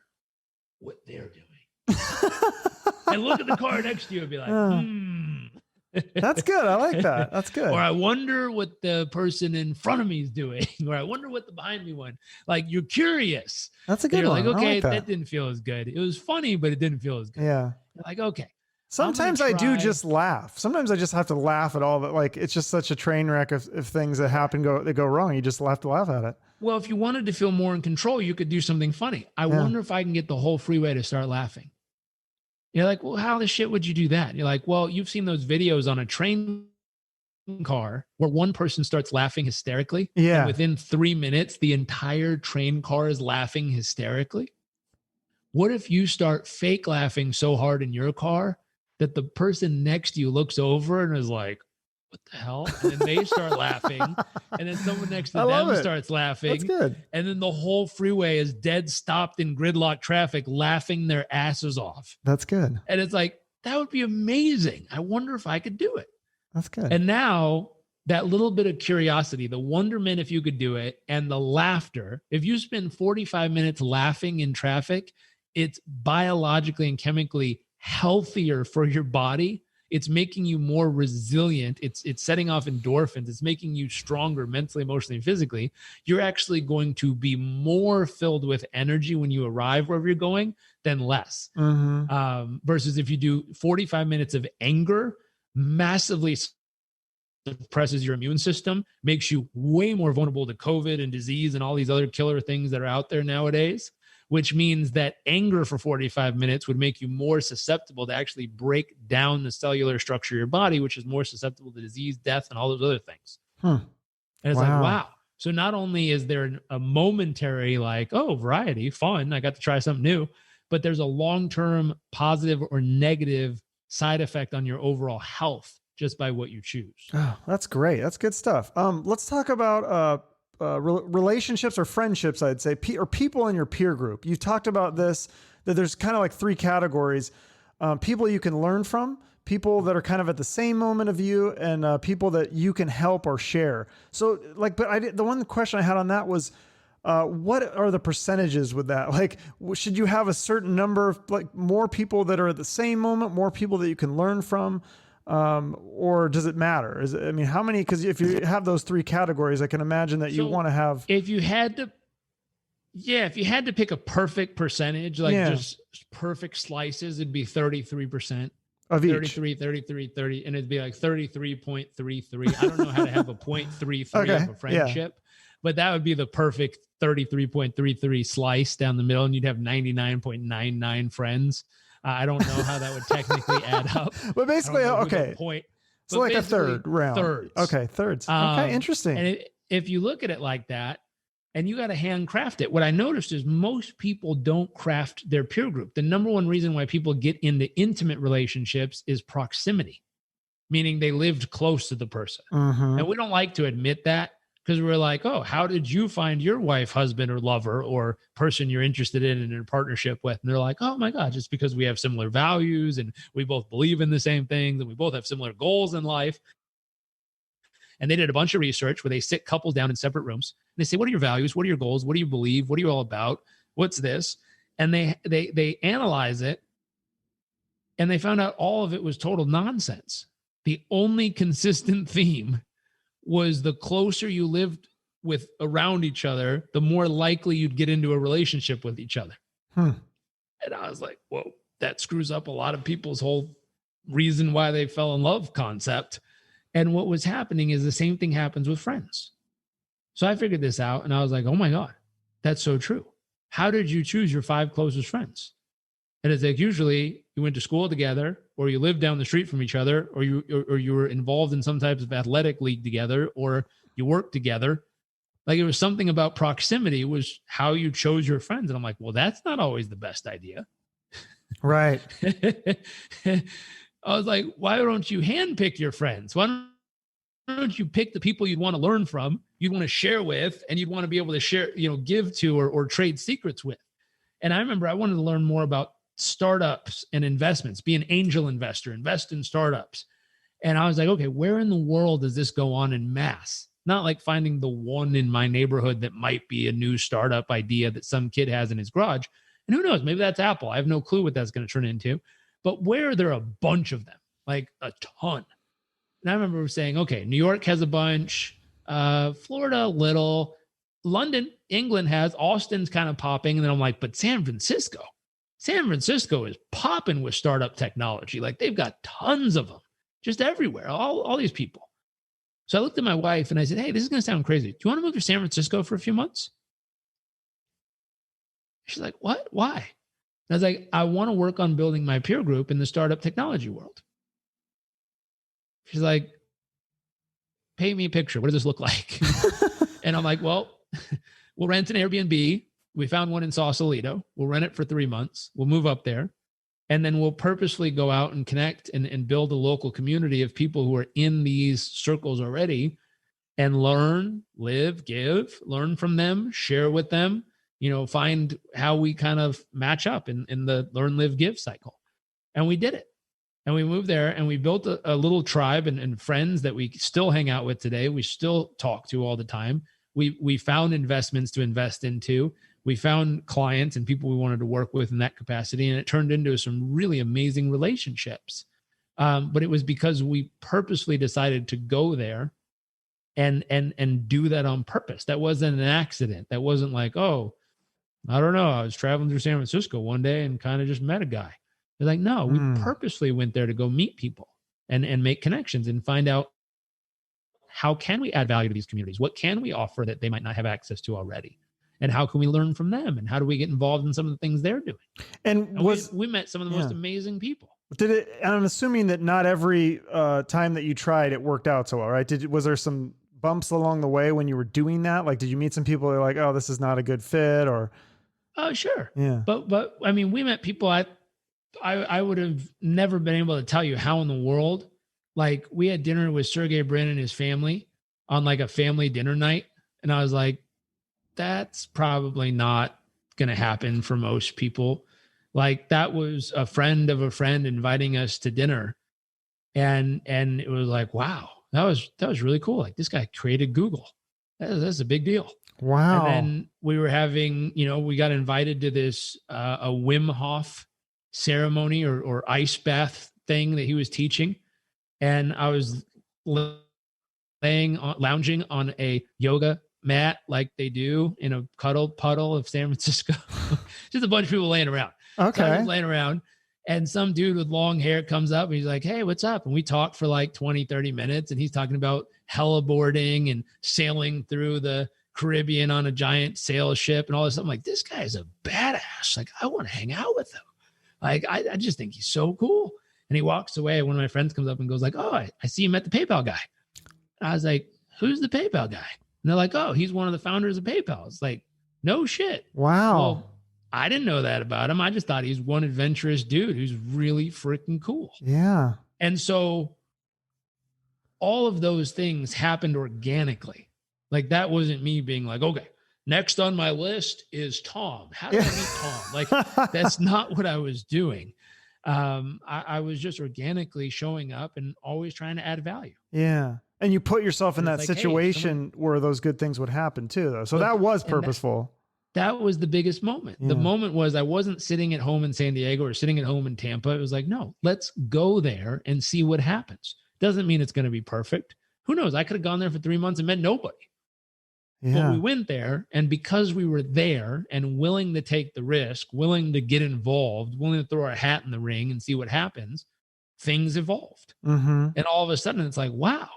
what they're doing. And look at the car next to you and be like, That's good. I like that. That's good. Or I wonder what the person in front of me is doing. Or I wonder what the behind me one. Like you're curious. That's a good you're one. Like, okay, like that didn't feel as good. It was funny, but it didn't feel as good. Yeah. You're like, okay. Sometimes I do just laugh. Sometimes I just have to laugh at all that. Like it's just such a train wreck if things that happen that go wrong. You just have to laugh at it. Well, if you wanted to feel more in control, you could do something funny. I wonder if I can get the whole freeway to start laughing. You're like, well, how the shit would you do that? You're like, well, you've seen those videos on a train car where one person starts laughing hysterically. Yeah. And within 3 minutes, the entire train car is laughing hysterically. What if you start fake laughing so hard in your car that the person next to you looks over and is like, what the hell? And then they start laughing. And then someone next to them starts laughing. That's good. And then the whole freeway is dead stopped in gridlock traffic, laughing their asses off. That's good. And it's like, that would be amazing. I wonder if I could do it. That's good. And now that little bit of curiosity, the wonderment if you could do it, and the laughter, if you spend 45 minutes laughing in traffic, it's biologically and chemically healthier for your body. It's making you more resilient. It's setting off endorphins. It's making you stronger mentally, emotionally, and physically. You're actually going to be more filled with energy when you arrive wherever you're going than less. Versus if you do 45 minutes of anger, massively suppresses your immune system, makes you way more vulnerable to COVID and disease and all these other killer things that are out there nowadays. Which means that anger for 45 minutes would make you more susceptible to actually break down the cellular structure of your body, which is more susceptible to disease, death, and all those other things. And it's like, wow. So not only is there a momentary like, oh, variety, fun, I got to try something new, but there's a long-term positive or negative side effect on your overall health just by what you choose. Oh, that's great. That's good stuff. Let's talk about relationships or friendships, I'd say, or people in your peer group. You talked about this, that there's kind of like three categories. People you can learn from, people that are kind of at the same moment of you, and people that you can help or share. So like, but the one question I had on that was, what are the percentages with that? Like, should you have a certain number of like more people that are at the same moment, more people that you can learn from? Or does it matter? How many, because if you have those three categories, I can imagine that you want to have, if you had to pick a perfect percentage, like just perfect slices, it'd be 33% of each. 30, and it'd be like 33.33. I don't know how to have a 0.33 of a friendship, but that would be the perfect 33.33 slice down the middle, and you'd have 99.99 friends. I don't know how that would technically add up. But basically, okay. Point. So like a third round. Thirds. Okay, thirds. Okay, interesting. And if you look at it like that, and you got to handcraft it. What I noticed is most people don't craft their peer group. The number one reason why people get into intimate relationships is proximity, meaning they lived close to the person. And we don't like to admit that because we're like, oh, how did you find your wife, husband, or lover, or person you're interested in a partnership with? And they're like, oh my God, just because we have similar values and we both believe in the same things and we both have similar goals in life. And they did a bunch of research where they sit couples down in separate rooms and they say, what are your values? What are your goals? What do you believe? What are you all about? What's this? And they analyze it, and they found out all of it was total nonsense. The only consistent theme was the closer you lived with around each other, the more likely you'd get into a relationship with each other. And I was like, whoa, that screws up a lot of people's whole reason why they fell in love concept. And what was happening is the same thing happens with friends. So I figured this out and I was like, oh my God, that's so true. How did you choose your 5 closest friends? And it's like, usually you went to school together, or you lived down the street from each other, or you were involved in some type of athletic league together, or you worked together. Like, it was something about proximity was how you chose your friends. And I'm like, well, that's not always the best idea. Right. I was like, why don't you handpick your friends? Why don't you pick the people you'd want to learn from, you'd want to share with, and you'd want to be able to share, give to or trade secrets with? And I remember I wanted to learn more about startups and investments, be an angel investor, invest in startups. And I was like, okay, where in the world does this go on in mass? Not like finding the one in my neighborhood that might be a new startup idea that some kid has in his garage. And who knows, maybe that's Apple. I have no clue what that's going to turn into. But where there are a bunch of them, like a ton. And I remember saying, okay, New York has a bunch, Florida a little, London, England has, Austin's kind of popping. And then I'm like, but San Francisco is popping with startup technology. Like, they've got tons of them just everywhere, all these people. So I looked at my wife and I said, hey, this is going to sound crazy. Do you want to move to San Francisco for a few months? She's like, what? Why? And I was like, I want to work on building my peer group in the startup technology world. She's like, paint me a picture. What does this look like? And I'm like, well, we'll rent an Airbnb. We found one in Sausalito. We'll rent it for 3 months. We'll move up there. And then we'll purposely go out and connect and build a local community of people who are in these circles already, and learn, live, give, learn from them, share with them, find how we kind of match up in the learn, live, give cycle. And we did it. And we moved there and we built a little tribe and friends that we still hang out with today. We still talk to all the time. We found investments to invest into. We found clients and people we wanted to work with in that capacity. And it turned into some really amazing relationships. But it was because we purposely decided to go there and do that on purpose. That wasn't an accident. That wasn't like, oh, I don't know, I was traveling through San Francisco one day and kind of just met a guy. They're like, no, we purposely went there to go meet people and make connections and find out, how can we add value to these communities? What can we offer that they might not have access to already? And how can we learn from them? And how do we get involved in some of the things they're doing? And we met some of the most amazing people. And I'm assuming that not every time that you tried it worked out so well, right? Was there some bumps along the way when you were doing that? Like, did you meet some people that are like, oh, this is not a good fit, or? Oh, sure. Yeah. But I mean, we met people I would have never been able to tell you how in the world. Like, we had dinner with Sergey Brin and his family on like a family dinner night. And I was like, that's probably not going to happen for most people. Like, that was a friend of a friend inviting us to dinner. And it was like, wow, that was really cool. Like, this guy created Google. That's a big deal. Wow. And then we were having, we got invited to this, a Wim Hof ceremony or ice bath thing that he was teaching. And I was lounging on a yoga mat like they do in a cuddle puddle of San Francisco. Just a bunch of people laying around. Okay. So I was laying around, and some dude with long hair comes up and he's like, hey, what's up? And we talked for like 20, 30 minutes. And he's talking about heliboarding and sailing through the Caribbean on a giant sail ship and all this. I'm like, this guy is a badass. Like, I want to hang out with him. Like, I just think he's so cool. And he walks away. One of my friends comes up and goes like, oh, I see you met the PayPal guy. And I was like, who's the PayPal guy? they're like, oh, he's one of the founders of PayPal. It's like, no shit. Wow. Well, I didn't know that about him. I just thought he's one adventurous dude who's really freaking cool. Yeah. And so all of those things happened organically. Like that wasn't me being like, okay, next on my list is Tom. How do I meet Tom? Like that's not what I was doing. I was just organically showing up and always trying to add value. Yeah. And you put yourself in And that it's like, hey, situation where those good things would happen too, though. So Well, that was and purposeful. that was the biggest moment. Yeah. The moment was I wasn't sitting at home in San Diego or sitting at home in Tampa. It was like, no, let's go there and see what happens. Doesn't mean it's going to be perfect. Who knows? I could have gone there for 3 months and met nobody. But Yeah. we went there, and because we were there and willing to take the risk, willing to get involved, willing to throw our hat in the ring and see what happens, things evolved. Mm-hmm. And all of a sudden, it's like, wow,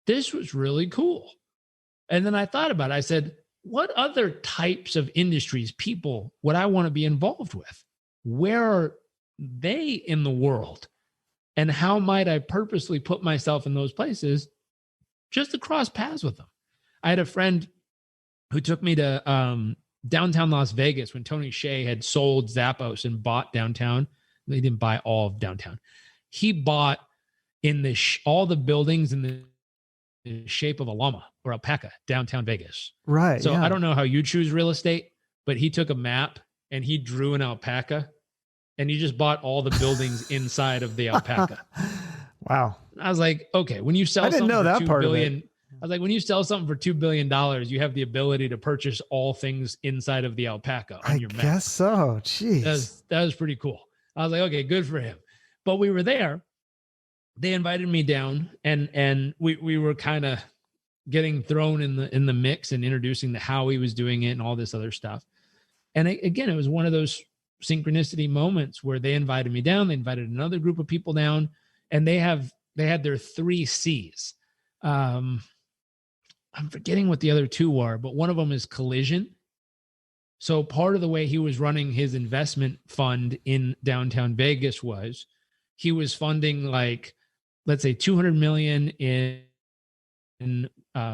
this was really cool. And then I thought about it. I said, what other types of industries, people would I want to be involved with? Where are they in the world? And how might I purposely put myself in those places just to cross paths with them? I had a friend who took me to downtown Las Vegas when Tony Hsieh had sold Zappos and bought downtown. They didn't buy all of downtown. He bought in the all the buildings in the shape of a llama or alpaca downtown Vegas. Right. So yeah. I don't know how you choose real estate, but he took a map and he drew an alpaca and he just bought all the buildings inside of the alpaca. Wow. I was like, okay, when you sell I didn't something know that for $2 part billion, of it. I was like, when you sell something for $2 billion, you have the ability to purchase all things inside of the alpaca on your map. I guess so. Jeez. That was pretty cool. I was like, okay, good for him. But we were there. They invited me down, and we were kind of getting thrown in the mix and introducing how he was doing it and all this other stuff. And again, it was one of those synchronicity moments where they invited me down. They invited another group of people down, and they had their 3 C's. I'm forgetting what the other 2 are, but one of them is collision. So part of the way he was running his investment fund in downtown Vegas was he was funding, like, let's say 200 million in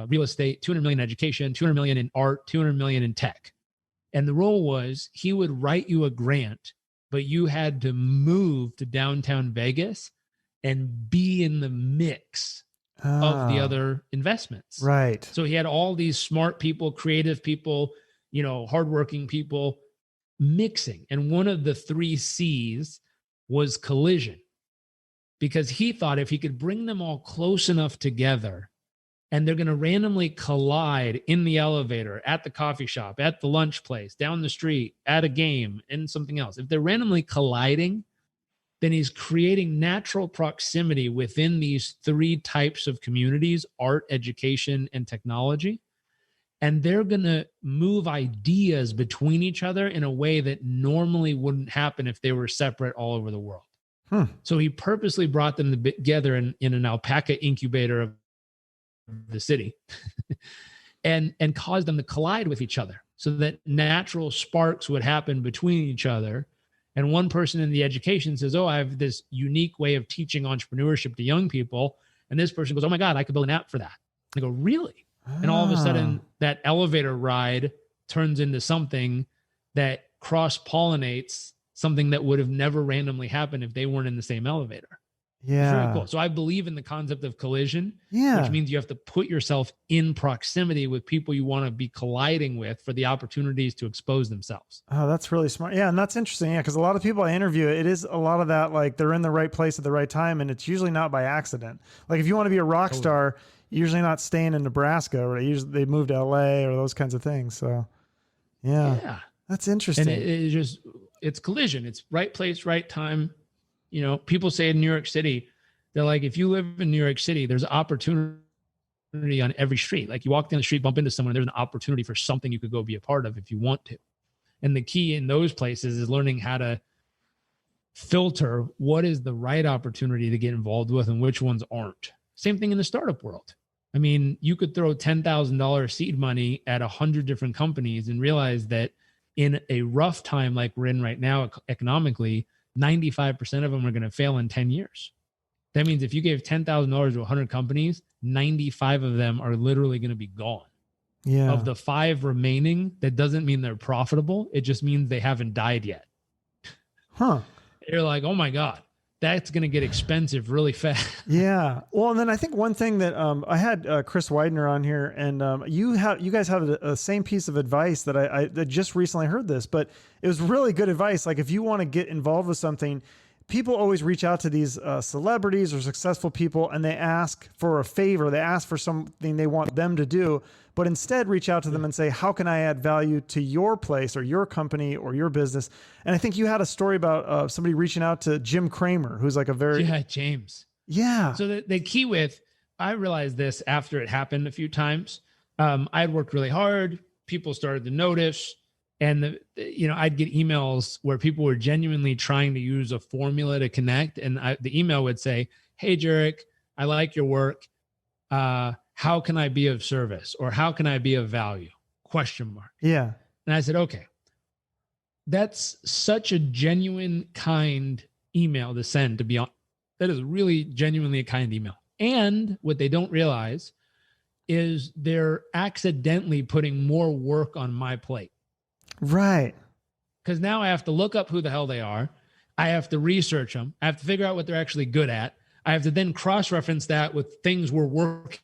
real estate, 200 million in education, 200 million in art, 200 million in tech. And the rule was he would write you a grant, but you had to move to downtown Vegas and be in the mix of the other investments. Right. So he had all these smart people, creative people, hardworking people mixing. And one of the 3 C's was collision, because he thought if he could bring them all close enough together and they're going to randomly collide in the elevator, at the coffee shop, at the lunch place, down the street, at a game, and something else. If they're randomly colliding, then he's creating natural proximity within these 3 types of communities: art, education, and technology. And they're going to move ideas between each other in a way that normally wouldn't happen if they were separate all over the world. So he purposely brought them together in an alpaca incubator of the city and caused them to collide with each other so that natural sparks would happen between each other. And one person in the education says, oh, I have this unique way of teaching entrepreneurship to young people. And this person goes, oh my God, I could build an app for that. I go, really? And all of a sudden that elevator ride turns into something that cross-pollinates something that would have never randomly happened if they weren't in the same elevator. Yeah. It's very cool. So I believe in the concept of collision, Yeah. which means you have to put yourself in proximity with people you want to be colliding with for the opportunities to expose themselves. Oh, that's really smart. Yeah. And that's interesting. Yeah. Because a lot of people I interview, it is a lot of that, like they're in the right place at the right time. And it's usually not by accident. Like if you want to be a rock star, you're usually not staying in Nebraska, or they move to LA or those kinds of things. So yeah. That's interesting. And it's collision. It's right place, right time. People say in New York City, they're like, if you live in New York City, there's opportunity on every street. Like you walk down the street, bump into someone, there's an opportunity for something you could go be a part of if you want to. And the key in those places is learning how to filter what is the right opportunity to get involved with and which ones aren't. Same thing in the startup world. I mean, you could throw $10,000 seed money at 100 different companies and realize that in a rough time like we're in right now economically, 95% of them are going to fail in 10 years. That means if you gave $10,000 to 100 companies, 95 of them are literally going to be gone. Yeah. Of the 5 remaining, that doesn't mean they're profitable. It just means they haven't died yet. Huh. You're like, oh my God, that's going to get expensive really fast. Yeah. Well, and then I think one thing that I had Chris Widener on here, and you guys have a same piece of advice that I just recently heard this, but it was really good advice. Like if you want to get involved with something, people always reach out to these celebrities or successful people and they ask for a favor. They ask for something they want them to do, but instead reach out to them and say, how can I add value to your place or your company or your business? And I think you had a story about somebody reaching out to Jim Cramer, who's like a very... Yeah, James. Yeah. So the key with, I realized this after it happened a few times. I had worked really hard. People started to notice. And, I'd get emails where people were genuinely trying to use a formula to connect. And the email would say, hey, Jairek, I like your work. How can I be of service? Or how can I be of value? ? Yeah. And I said, okay, that's such a genuine, kind email to send, to be honest. That is really genuinely a kind email. And what they don't realize is they're accidentally putting more work on my plate. Right. Because now I have to look up who the hell they are. I have to research them. I have to figure out what they're actually good at. I have to then cross-reference that with things we're working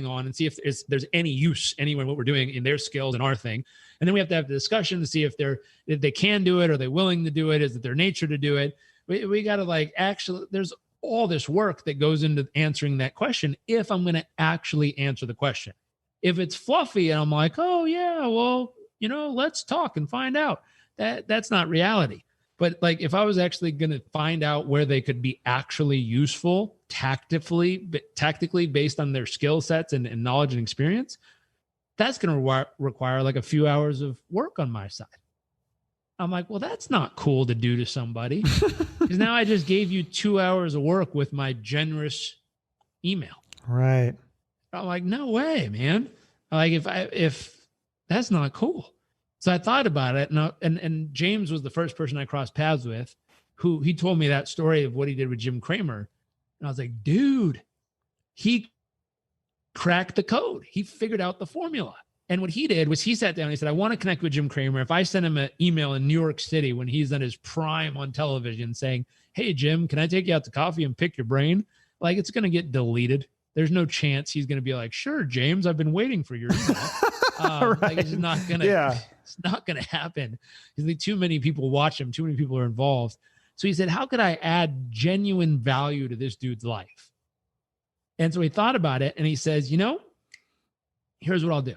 on and see if there's any use anywhere in what we're doing in their skills and our thing. And then we have to have the discussion to see if they can do it, or they're willing to do it. Is it their nature to do it? We got to actually, there's all this work that goes into answering that question if I'm going to actually answer the question. If it's fluffy and I'm like, oh yeah, well, let's talk and find out, that's not reality. But if I was actually going to find out where they could be actually useful tactically based on their skill sets and knowledge and experience, that's going to require a few hours of work on my side. I'm like, well, that's not cool to do to somebody, because now I just gave you 2 hours of work with my generous email. Right. I'm like, no way, man. If that's not cool. So I thought about it, and James was the first person I crossed paths with, who he told me that story of what he did with Jim Cramer. And I was like, dude, he cracked the code. He figured out the formula. And what he did was he sat down and he said, I want to connect with Jim Cramer. If I send him an email in New York City when he's in his prime on television saying, hey, Jim, can I take you out to coffee and pick your brain? It's going to get deleted. There's no chance he's going to be like, sure, James, I've been waiting for your email. Right. It's not going to, it's not going to happen. Because too many people watch him. Too many people are involved. So he said, how could I add genuine value to this dude's life? And so he thought about it and he says, here's what I'll do.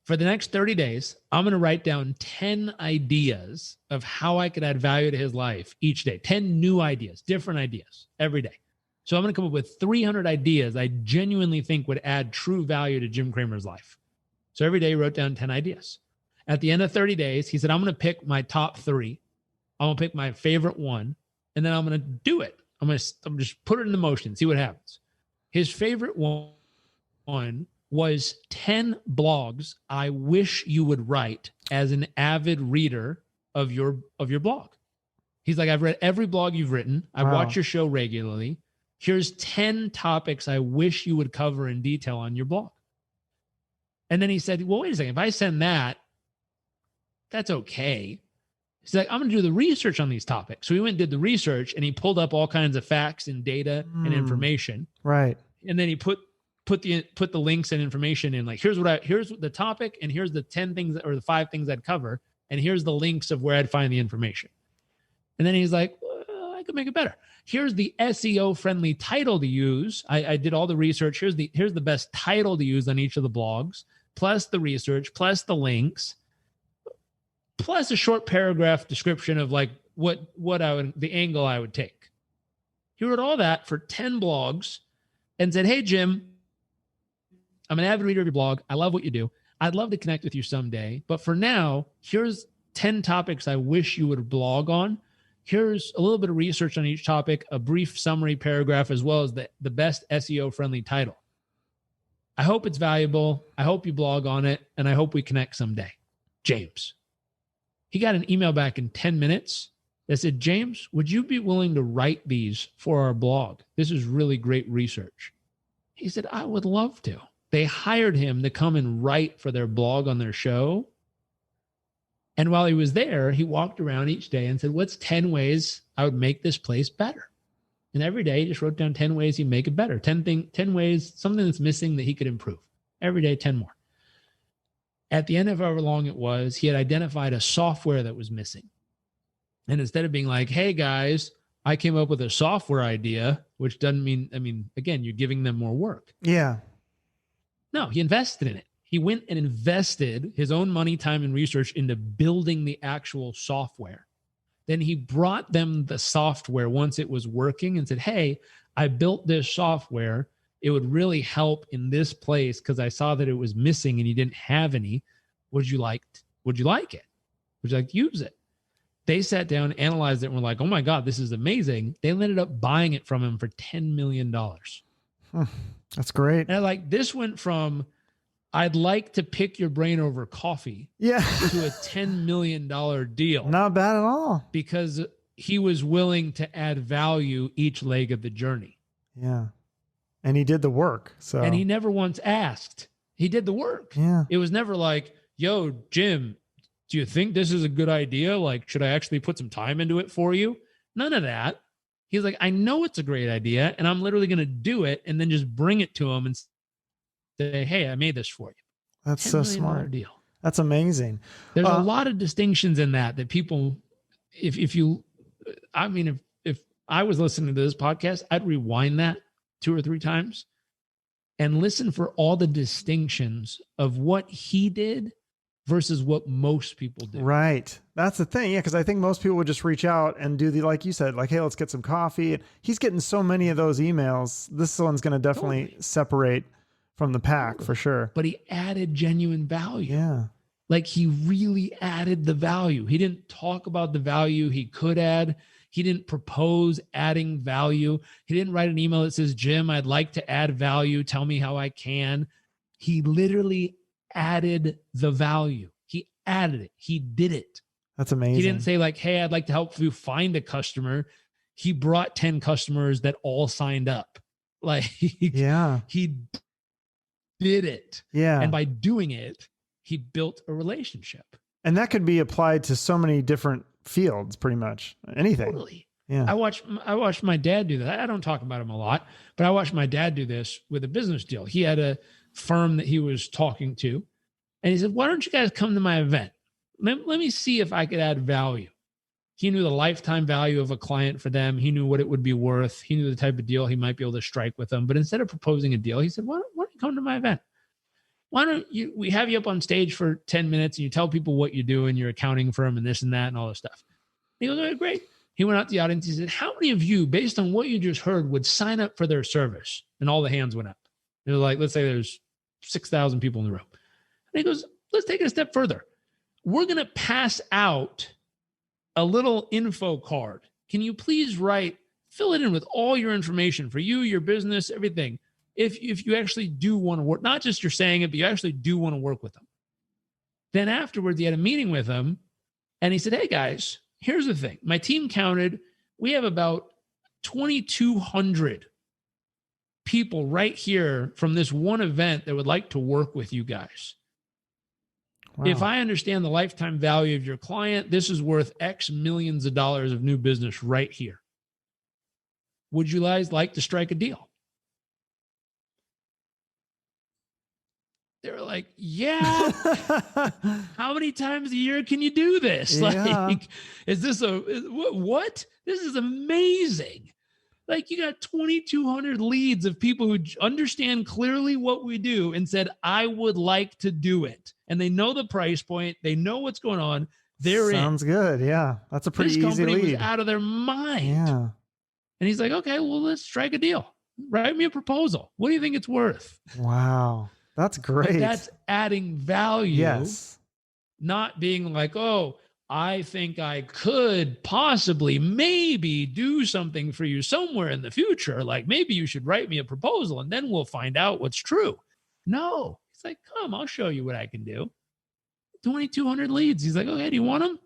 For the next 30 days, I'm going to write down 10 ideas of how I could add value to his life each day. 10 new ideas, different ideas every day. So I'm going to come up with 300 ideas I genuinely think would add true value to Jim Cramer's life. So every day he wrote down 10 ideas. At the end of 30 days, he said, I'm going to pick my top 3. I'm going to pick my favorite one, and then I'm going to do it. I'm just put it into motion, see what happens. His favorite one was 10 blogs I wish you would write as an avid reader of your blog. He's like, I've read every blog you've written. I watch your show regularly. Here's 10 topics I wish you would cover in detail on your blog. And then he said, well, wait a second. If I send that, that's okay. He's like, I'm going to do the research on these topics. So he went and did the research and he pulled up all kinds of facts and data and information. Right. And then he put the links and information in, here's the topic, and here's the 10 things or the 5 things I'd cover, and here's the links of where I'd find the information. And then he's like, well, I could make it better. Here's the SEO friendly title to use. I did all the research. Here's the best title to use on each of the blogs, plus the research, plus the links, plus a short paragraph description of the angle I would take. He wrote all that for 10 blogs and said, hey, Jim, I'm an avid reader of your blog. I love what you do. I'd love to connect with you someday. But for now, here's 10 topics I wish you would blog on. Here's a little bit of research on each topic, a brief summary paragraph, as well as the best SEO-friendly title. I hope it's valuable. I hope you blog on it, and I hope we connect someday. James. He got an email back in 10 minutes that said, James, would you be willing to write these for our blog? This is really great research. He said, I would love to. They hired him to come and write for their blog on their show. And while he was there, he walked around each day and said, what's 10 ways I would make this place better? And every day he just wrote down 10 ways he'd make it better. 10 ways, something that's missing that he could improve. Every day, 10 more. At the end of however long it was, he had identified a software that was missing. And instead of being like, hey guys, I came up with a software idea, which doesn't mean, again, you're giving them more work. Yeah. No, he invested in it. He went and invested his own money, time, and research into building the actual software. Then he brought them the software once it was working and said, hey, I built this software. It would really help in this place because I saw that it was missing and you didn't have any. Would you like it? Would you like to use it? They sat down, analyzed it, and were like, oh my God, this is amazing. They ended up buying it from him for $10 million. That's great. And this went from, I'd like to pick your brain over coffee to a $10 million deal. Not bad at all. Because he was willing to add value each leg of the journey. Yeah. And he did the work. And he never once asked. He did the work. Yeah. It was never like, yo, Jim, do you think this is a good idea? Like, should I actually put some time into it for you? None of that. He's like, I know it's a great idea, and I'm literally going to do it and then just bring it to him and say, hey, I made this for you. That's so smart. Deal. That's amazing. There's a lot of distinctions in that people, if I was listening to this podcast, I'd rewind that 2 or 3 times and listen for all the distinctions of what he did versus what most people do. Right. That's the thing. Yeah. Cause I think most people would just reach out and do like you said, like, hey, let's get some coffee. And he's getting so many of those emails. This one's going to definitely separate from the pack for sure. But he added genuine value. Yeah. Like he really added the value. He didn't talk about the value he could add. He didn't propose adding value. He didn't write an email that says, Jim, I'd like to add value. Tell me how I can. He literally added the value. He added it. He did it. That's amazing. He didn't say like, hey, I'd like to help you find a customer. He brought 10 customers that all signed up. Like, he did it. Yeah. And by doing it, he built a relationship. And that could be applied to so many different fields, pretty much anything. Totally. Yeah. I watched my dad do that. I don't talk about him a lot, but I watched my dad do this with a business deal. He had a firm that he was talking to, and he said, why don't you guys come to my event? Let me see if I could add value. He knew the lifetime value of a client for them. He knew what it would be worth. He knew the type of deal he might be able to strike with them. But instead of proposing a deal, he said, why don't you come to my event? Why don't we have you up on stage for 10 minutes and you tell people what you do and your accounting firm and this and that and all this stuff. And he goes, all right, great. He went out to the audience. He said, how many of you, based on what you just heard, would sign up for their service? And all the hands went up. It was like, let's say there's 6,000 people in the room. And he goes, let's take it a step further. We're going to pass out a little info card. Can you please fill it in with all your information for you, your business, everything. If you actually do want to work, not just you're saying it, but you actually do want to work with them. Then afterwards, he had a meeting with them and he said, hey guys, here's the thing. My team counted, we have about 2,200 people right here from this one event that would like to work with you guys. Wow. If I understand the lifetime value of your client, this is worth X millions of dollars of new business right here. Would you guys like to strike a deal? They were like, yeah. How many times a year can you do this? Yeah. Like, is this what? This is amazing. Like, you got 2,200 leads of people who understand clearly what we do and said, I would like to do it. And they know the price point. They know what's going on. They're in. Sounds good. Yeah. That's a pretty easy lead. This company was out of their mind. Yeah. And he's like, okay, well, let's strike a deal. Write me a proposal. What do you think it's worth? Wow. That's great. But that's adding value. Yes. Not being like, oh, I think I could possibly maybe do something for you somewhere in the future. Like maybe you should write me a proposal and then we'll find out what's true. No. It's like, come, I'll show you what I can do. 2,200 leads. He's like, okay, do you want them?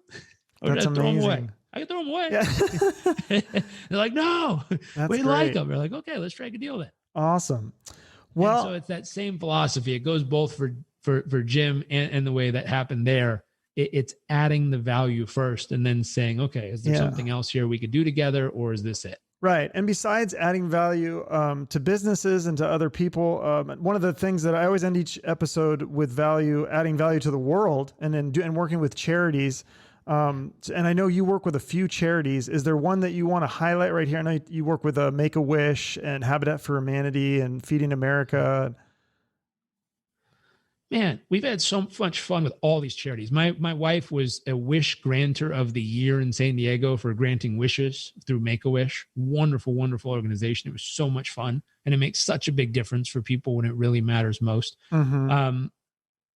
Or that's should I throw them amazing. away? I can throw them away. Yeah. They're like, no, That's we great. like them. They're like, okay, let's strike a deal then. Awesome. Well, and so it's that same philosophy. It goes both for Jim and the way that happened there. It's adding the value first and then saying, okay, is there something else here we could do together, or is this it? Right. And besides adding value to businesses and to other people, one of the things that I always end each episode with adding value to the world, and then working with charities. And I know you work with a few charities. Is there one that you want to highlight right here? I know you work with Make-A-Wish and Habitat for Humanity and Feeding America. Man, we've had so much fun with all these charities. My wife was a Wish Granter of the Year in San Diego for granting wishes through Make-A-Wish. Wonderful, wonderful organization. It was so much fun, and it makes such a big difference for people when it really matters most. Mm-hmm.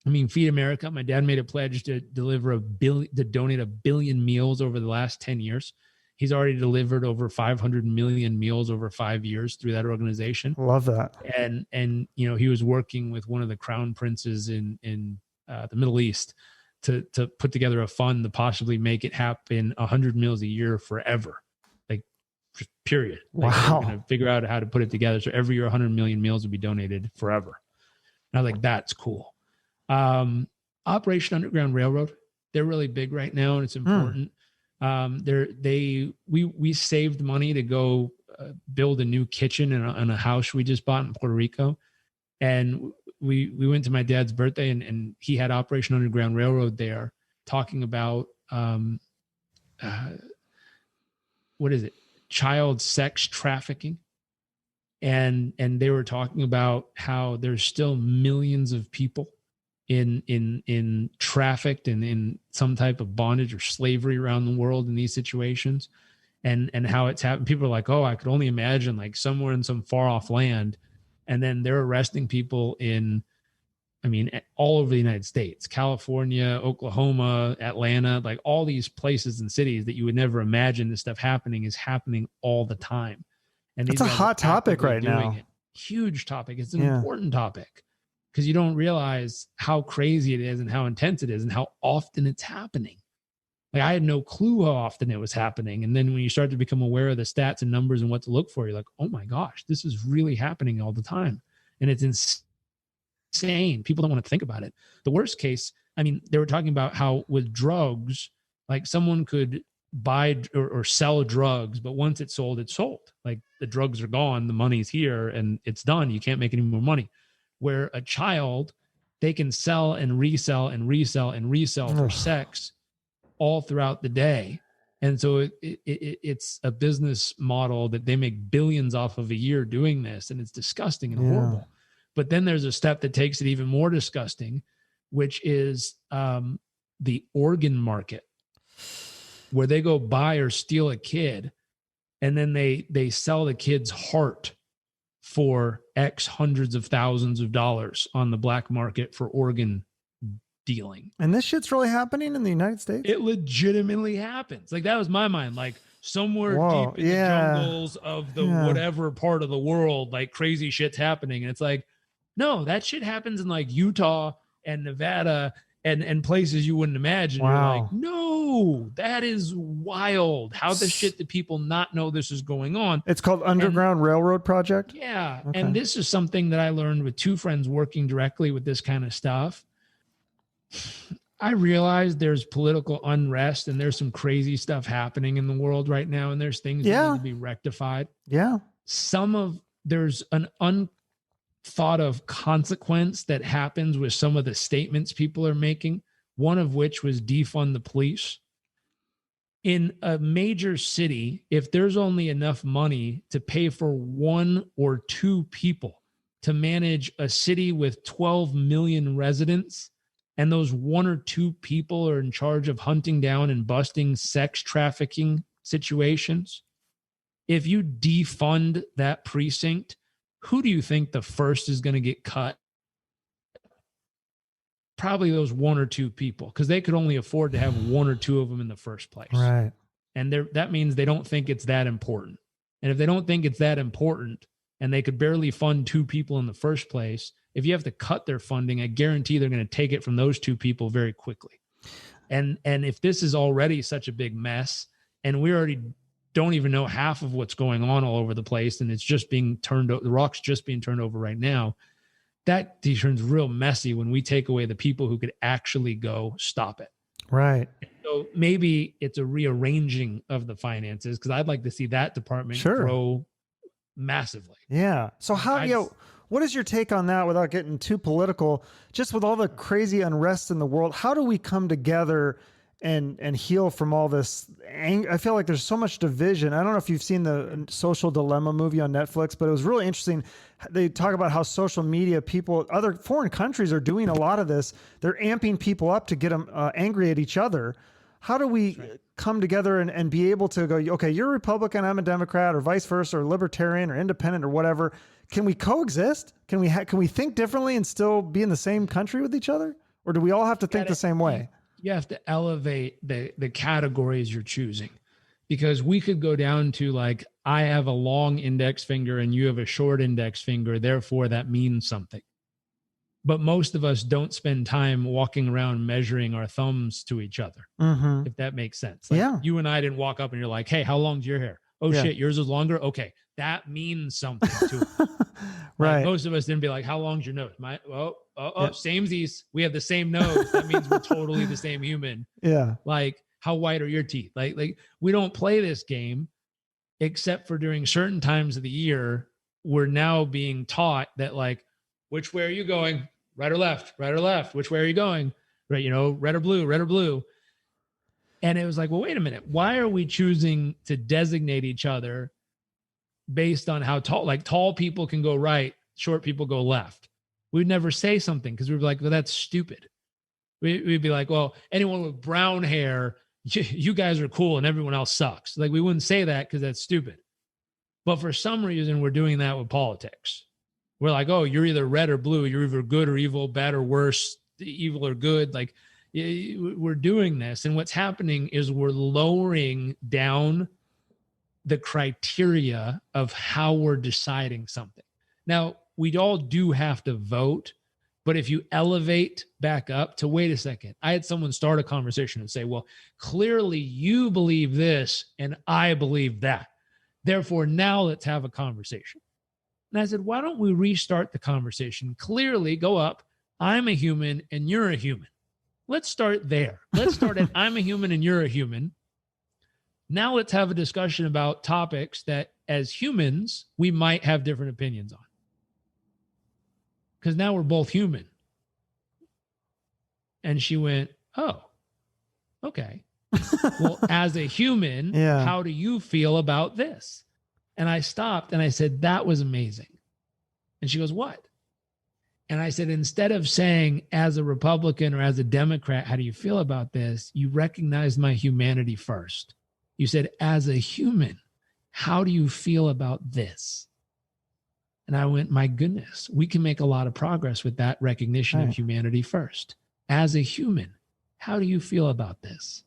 I mean, Feed America. My dad made a pledge to donate 1 billion meals over the last 10 years. He's already delivered over 500 million meals over 5 years through that organization. Love that. And he was working with one of the crown princes in the Middle East to put together a fund to possibly make it happen 100 meals a year forever, like period. Like, wow. we're going to figure out how to put it together. So every year 100 million meals would be donated forever. And I was like, that's cool. Operation Underground Railroad. They're really big right now, and it's important. We saved money to go build a new kitchen in a house we just bought in Puerto Rico. And we went to my dad's birthday, and he had Operation Underground Railroad there talking about, what is it? Child sex trafficking. And they were talking about how there's still millions of people in trafficked and in some type of bondage or slavery around the world in these situations, and how it's happened. People are like, oh, I could only imagine, like somewhere in some far off land. And then they're arresting people all over the United States, California, Oklahoma, Atlanta, like all these places and cities that you would never imagine this stuff happening is happening all the time. And it's a hot topic right now. Huge topic. It's an important topic, because you don't realize how crazy it is and how intense it is and how often it's happening. Like, I had no clue how often it was happening. And then when you start to become aware of the stats and numbers and what to look for, you're like, oh my gosh, this is really happening all the time. And it's insane. People don't want to think about it. The worst case, they were talking about how with drugs, like someone could buy or sell drugs, but once it's sold, it's sold. Like, the drugs are gone, the money's here, and it's done. You can't make any more money. Where a child, they can sell and resell and resell and resell for sex all throughout the day. And so it's a business model that they make billions off of a year doing this. And it's disgusting and horrible. But then there's a step that takes it even more disgusting, which is the organ market, where they go buy or steal a kid, and then they sell the kid's heart for X hundreds of thousands of dollars on the black market for organ dealing. And this shit's really happening in the United States? It legitimately happens. Like, that was my mind. Like, somewhere deep in the jungles of the whatever part of the world, like, crazy shit's happening. And it's like, no, that shit happens in like Utah and Nevada and places you wouldn't imagine. Wow. You're like, no, that is wild. How the shit do people not know this is going on? It's called Underground Railroad Project? Yeah. Okay. And this is something that I learned with two friends working directly with this kind of stuff. I realized there's political unrest and there's some crazy stuff happening in the world right now, and there's things that need to be rectified. Yeah. There's an thought of consequence that happens with some of the statements people are making, one of which was defund the police. In a major city, if there's only enough money to pay for 1 or 2 people to manage a city with 12 million residents, and those 1 or 2 people are in charge of hunting down and busting sex trafficking situations, if you defund that precinct, who do you think the first is going to get cut? Probably those 1 or 2 people, because they could only afford to have 1 or 2 of them in the first place. Right. And that means they don't think it's that important. And if they don't think it's that important, and they could barely fund 2 people in the first place, if you have to cut their funding, I guarantee they're going to take it from those 2 people very quickly. And if this is already such a big mess, and we're already don't even know half of what's going on all over the place. And it's just being turned over. The rock's just being turned over right now. That turns real messy when we take away the people who could actually go stop it. Right. So maybe it's a rearranging of the finances, because I'd like to see that department grow massively. Yeah. So what is your take on that without getting too political? Just with all the crazy unrest in the world, how do we come together and heal from all this anger? I feel like there's so much division. I don't know if you've seen the Social Dilemma movie on Netflix, but it was really interesting. They talk about how social media people, other foreign countries are doing a lot of this. They're amping people up to get them angry at each other. How do we come together and be able to go, okay, you're a Republican, I'm a Democrat, or vice versa, or libertarian or independent or whatever. Can we coexist? Can we think differently and still be in the same country with each other? Or do we all have to think the same way? You have to elevate the categories you're choosing, because we could go down to like, I have a long index finger and you have a short index finger, therefore that means something. But most of us don't spend time walking around measuring our thumbs to each other, if that makes sense. Like you and I didn't walk up and you're like, hey, how long's your hair? Oh shit, yours is longer? Okay, that means something to us. Right. Like, most of us didn't be like, how long's your nose? Samesies. We have the same nose. That means we're totally the same human. Yeah. Like, how white are your teeth? Like we don't play this game except for during certain times of the year. We're now being taught that, like, which way are you going? Right or left? Right or left? Which way are you going? Right, red or blue, red or blue. And it was like, well, wait a minute. Why are we choosing to designate each other based on how tall? Like, tall people can go right, short people go left. We'd never say something because we'd be like, well, that's stupid. We'd be like, well, anyone with brown hair, you guys are cool and everyone else sucks. Like, we wouldn't say that because that's stupid. But for some reason, we're doing that with politics. We're like, oh, you're either red or blue. You're either good or evil, bad or worse, evil or good. Like, we're doing this. And what's happening is we're lowering down the criteria of how we're deciding something. Now, we all do have to vote, but if you elevate back up to, wait a second, I had someone start a conversation and say, well, clearly you believe this and I believe that. Therefore, now let's have a conversation. And I said, why don't we restart the conversation? Clearly, go up, I'm a human and you're a human. Let's start there. Let's start at I'm a human and you're a human. Now let's have a discussion about topics that as humans, we might have different opinions on. Because now we're both human. And she went, oh, okay. Well, as a human, how do you feel about this? And I stopped and I said, that was amazing. And she goes, what? And I said, instead of saying as a Republican or as a Democrat, how do you feel about this? You recognized my humanity first. You said, as a human, how do you feel about this? And I went, my goodness, we can make a lot of progress with that recognition of humanity first. As a human, how do you feel about this?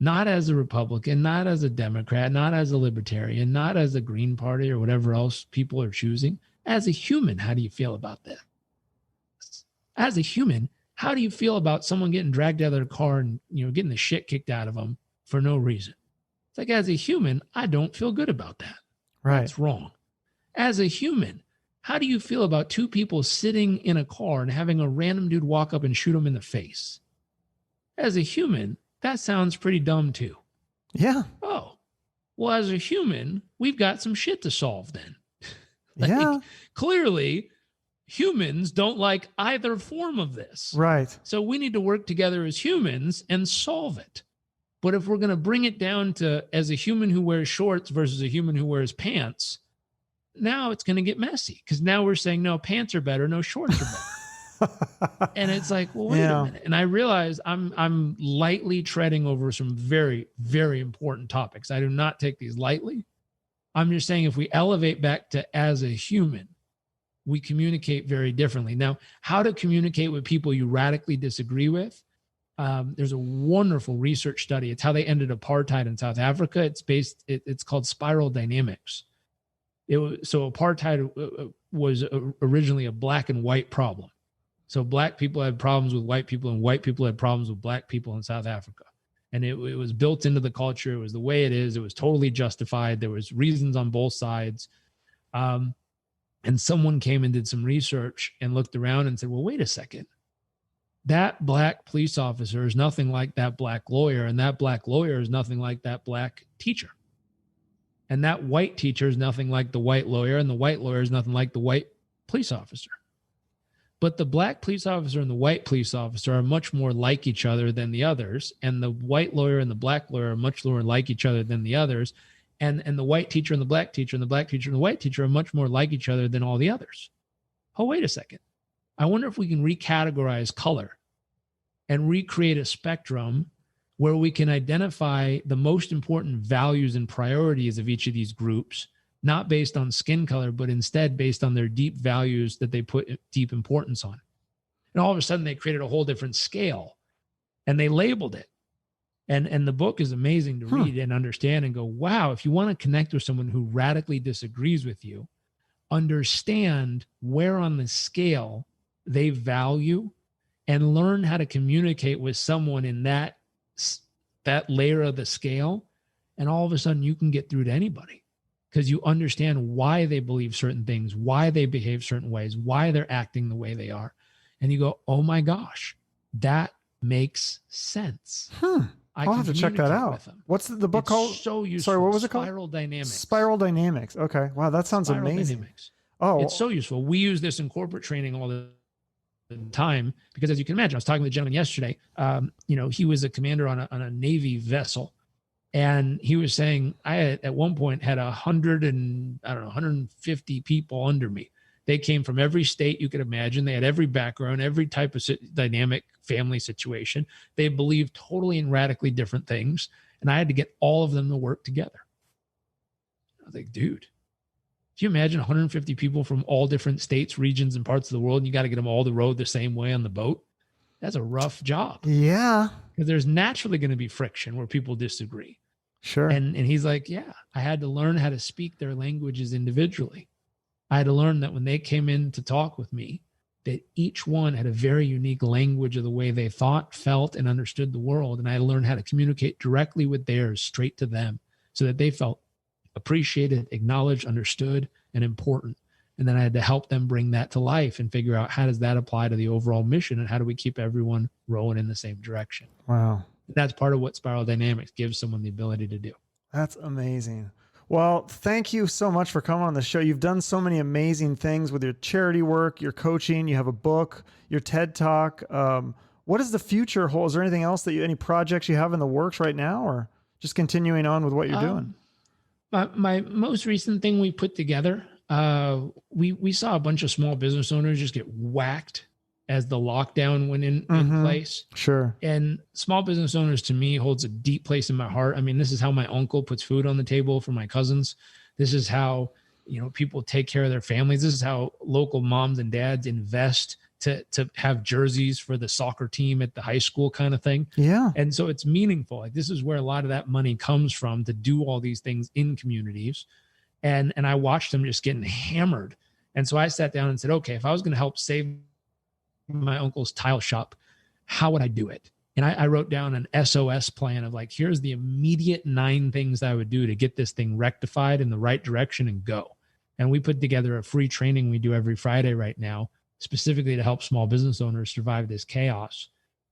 Not as a Republican, not as a Democrat, not as a Libertarian, not as a Green Party or whatever else people are choosing. As a human, how do you feel about this? As a human, how do you feel about someone getting dragged out of their car and, getting the shit kicked out of them for no reason? It's like, as a human, I don't feel good about that. Right. That's wrong. As a human, how do you feel about two people sitting in a car and having a random dude walk up and shoot them in the face? As a human, that sounds pretty dumb too. Yeah. Oh, well, as a human, we've got some shit to solve then. Clearly, humans don't like either form of this. Right. So we need to work together as humans and solve it. But if we're going to bring it down to as a human who wears shorts versus a human who wears pants, now it's going to get messy because now we're saying, no, pants are better, no, shorts are better. And it's like, well, wait a minute. And I realize I'm lightly treading over some very, very important topics. I do not take these lightly. I'm just saying if we elevate back to as a human, we communicate very differently. Now, how to communicate with people you radically disagree with. There's a wonderful research study. It's how they ended apartheid in South Africa. It's called spiral dynamics. So apartheid was originally a black and white problem. So black people had problems with white people and white people had problems with black people in South Africa. And it was built into the culture. It was the way it is. It was totally justified. There was reasons on both sides. And someone came and did some research and looked around and said, well, wait a second. That black police officer is nothing like that black lawyer. And that black lawyer is nothing like that black teacher. And that white teacher is nothing like the white lawyer. And the white lawyer is nothing like the white police officer. But the black police officer and the white police officer are much more like each other than the others. And the white lawyer and the black lawyer are much more like each other than the others. And the white teacher and the black teacher and the black teacher and the white teacher are much more like each other than all the others. Oh, wait a second. I wonder if we can recategorize color and recreate a spectrum where we can identify the most important values and priorities of each of these groups, not based on skin color, but instead based on their deep values that they put deep importance on. And all of a sudden they created a whole different scale and they labeled it. And the book is amazing to read and understand and go, wow, if you want to connect with someone who radically disagrees with you, understand where on the scale they value and learn how to communicate with someone in that layer of the scale. And all of a sudden you can get through to anybody because you understand why they believe certain things, why they behave certain ways, why they're acting the way they are. And you go, oh my gosh, that makes sense. I'll have to check that out. What's the book called? So useful. Sorry, what was it called? Spiral Dynamics. Spiral Dynamics. Okay. Wow, that sounds Spiral amazing. Dynamics. Oh, it's so useful. We use this in corporate training all the time because, as you can imagine, I was talking to a gentleman yesterday. He was a commander on a Navy vessel, and he was saying I at one point had 150 people under me. They came from every state you could imagine. They had every background, every type of dynamic family situation. They believed totally and radically different things. And I had to get all of them to work together. I was like, dude, do you imagine 150 people from all different states, regions, and parts of the world, and you got to get them all to row the same way on the boat? That's a rough job. Yeah. Because there's naturally going to be friction where people disagree. Sure. And he's like, yeah, I had to learn how to speak their languages individually. I had to learn that when they came in to talk with me, that each one had a very unique language of the way they thought, felt, and understood the world. And I had to learn how to communicate directly with theirs, straight to them, so that they felt appreciated, acknowledged, understood, and important. And then I had to help them bring that to life and figure out how does that apply to the overall mission and how do we keep everyone rowing in the same direction. Wow. That's part of what Spiral Dynamics gives someone the ability to do. That's amazing. Well, thank you so much for coming on the show. You've done so many amazing things with your charity work, your coaching, you have a book, your TED Talk. What does the future hold? Is there anything else any projects you have in the works right now, or just continuing on with what you're doing? My most recent thing we put together, we saw a bunch of small business owners just get whacked as the lockdown went in place. Sure. And small business owners to me holds a deep place in my heart. I mean, this is how my uncle puts food on the table for my cousins. This is how, people take care of their families. This is how local moms and dads invest to have jerseys for the soccer team at the high school kind of thing. Yeah. And so it's meaningful. Like this is where a lot of that money comes from to do all these things in communities. And I watched them just getting hammered. And so I sat down and said, okay, if I was going to help save my uncle's tile shop, how would I do it? And I wrote down an SOS plan of like, here's the immediate 9 things I would do to get this thing rectified in the right direction and go. And we put together a free training we do every Friday right now, specifically to help small business owners survive this chaos.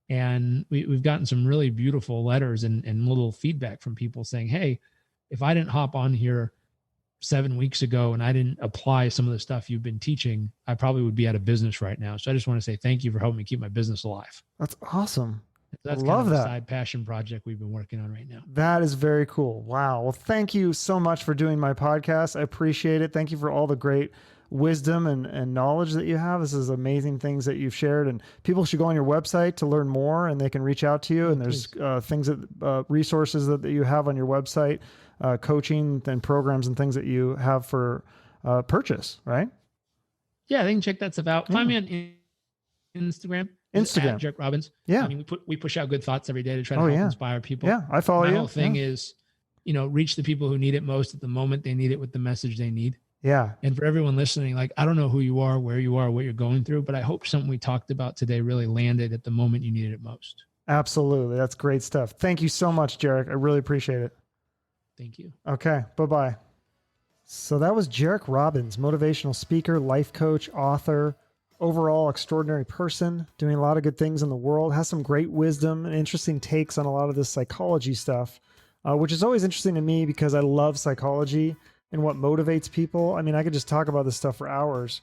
And we've gotten some really beautiful letters and little feedback from people saying, hey, if I didn't hop on here 7 weeks ago and I didn't apply some of the stuff you've been teaching, I probably would be out of business right now. So I just want to say thank you for helping me keep my business alive. That's awesome. That's Love kind of that. a side passion project we've been working on right now. That is very cool. Wow. Well, thank you so much for doing my podcast. I appreciate it. Thank you for all the great wisdom and knowledge that you have. This is amazing things that you've shared, and people should go on your website to learn more, and they can reach out to you. And there's things resources that you have on your website, coaching and programs and things that you have for purchase, right? Yeah, they can check that stuff out. Find me on Instagram. Jairek Robbins. Yeah. I mean, we push out good thoughts every day to try to help inspire people. Yeah, I follow you. My whole thing is, reach the people who need it most at the moment they need it with the message they need. Yeah. And for everyone listening, like, I don't know who you are, where you are, what you're going through, but I hope something we talked about today really landed at the moment you needed it most. Absolutely. That's great stuff. Thank you so much, Jairek. I really appreciate it. Thank you. Okay. Bye-bye. So that was Jairek Robbins, motivational speaker, life coach, author, overall extraordinary person, doing a lot of good things in the world, has some great wisdom and interesting takes on a lot of this psychology stuff, which is always interesting to me because I love psychology and what motivates people. I mean, I could just talk about this stuff for hours.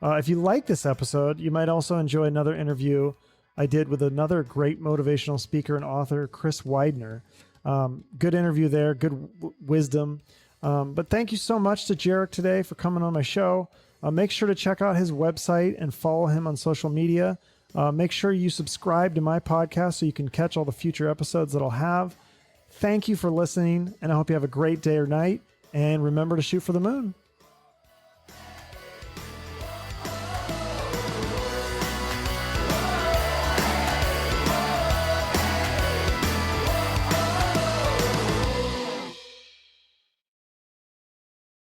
If you like this episode, you might also enjoy another interview I did with another great motivational speaker and author, Chris Widener. Good interview there, good wisdom. But thank you so much to Jairek today for coming on my show. Make sure to check out his website and follow him on social media. Make sure you subscribe to my podcast so you can catch all the future episodes that I'll have. Thank you for listening, and I hope you have a great day or night. And remember to shoot for the moon.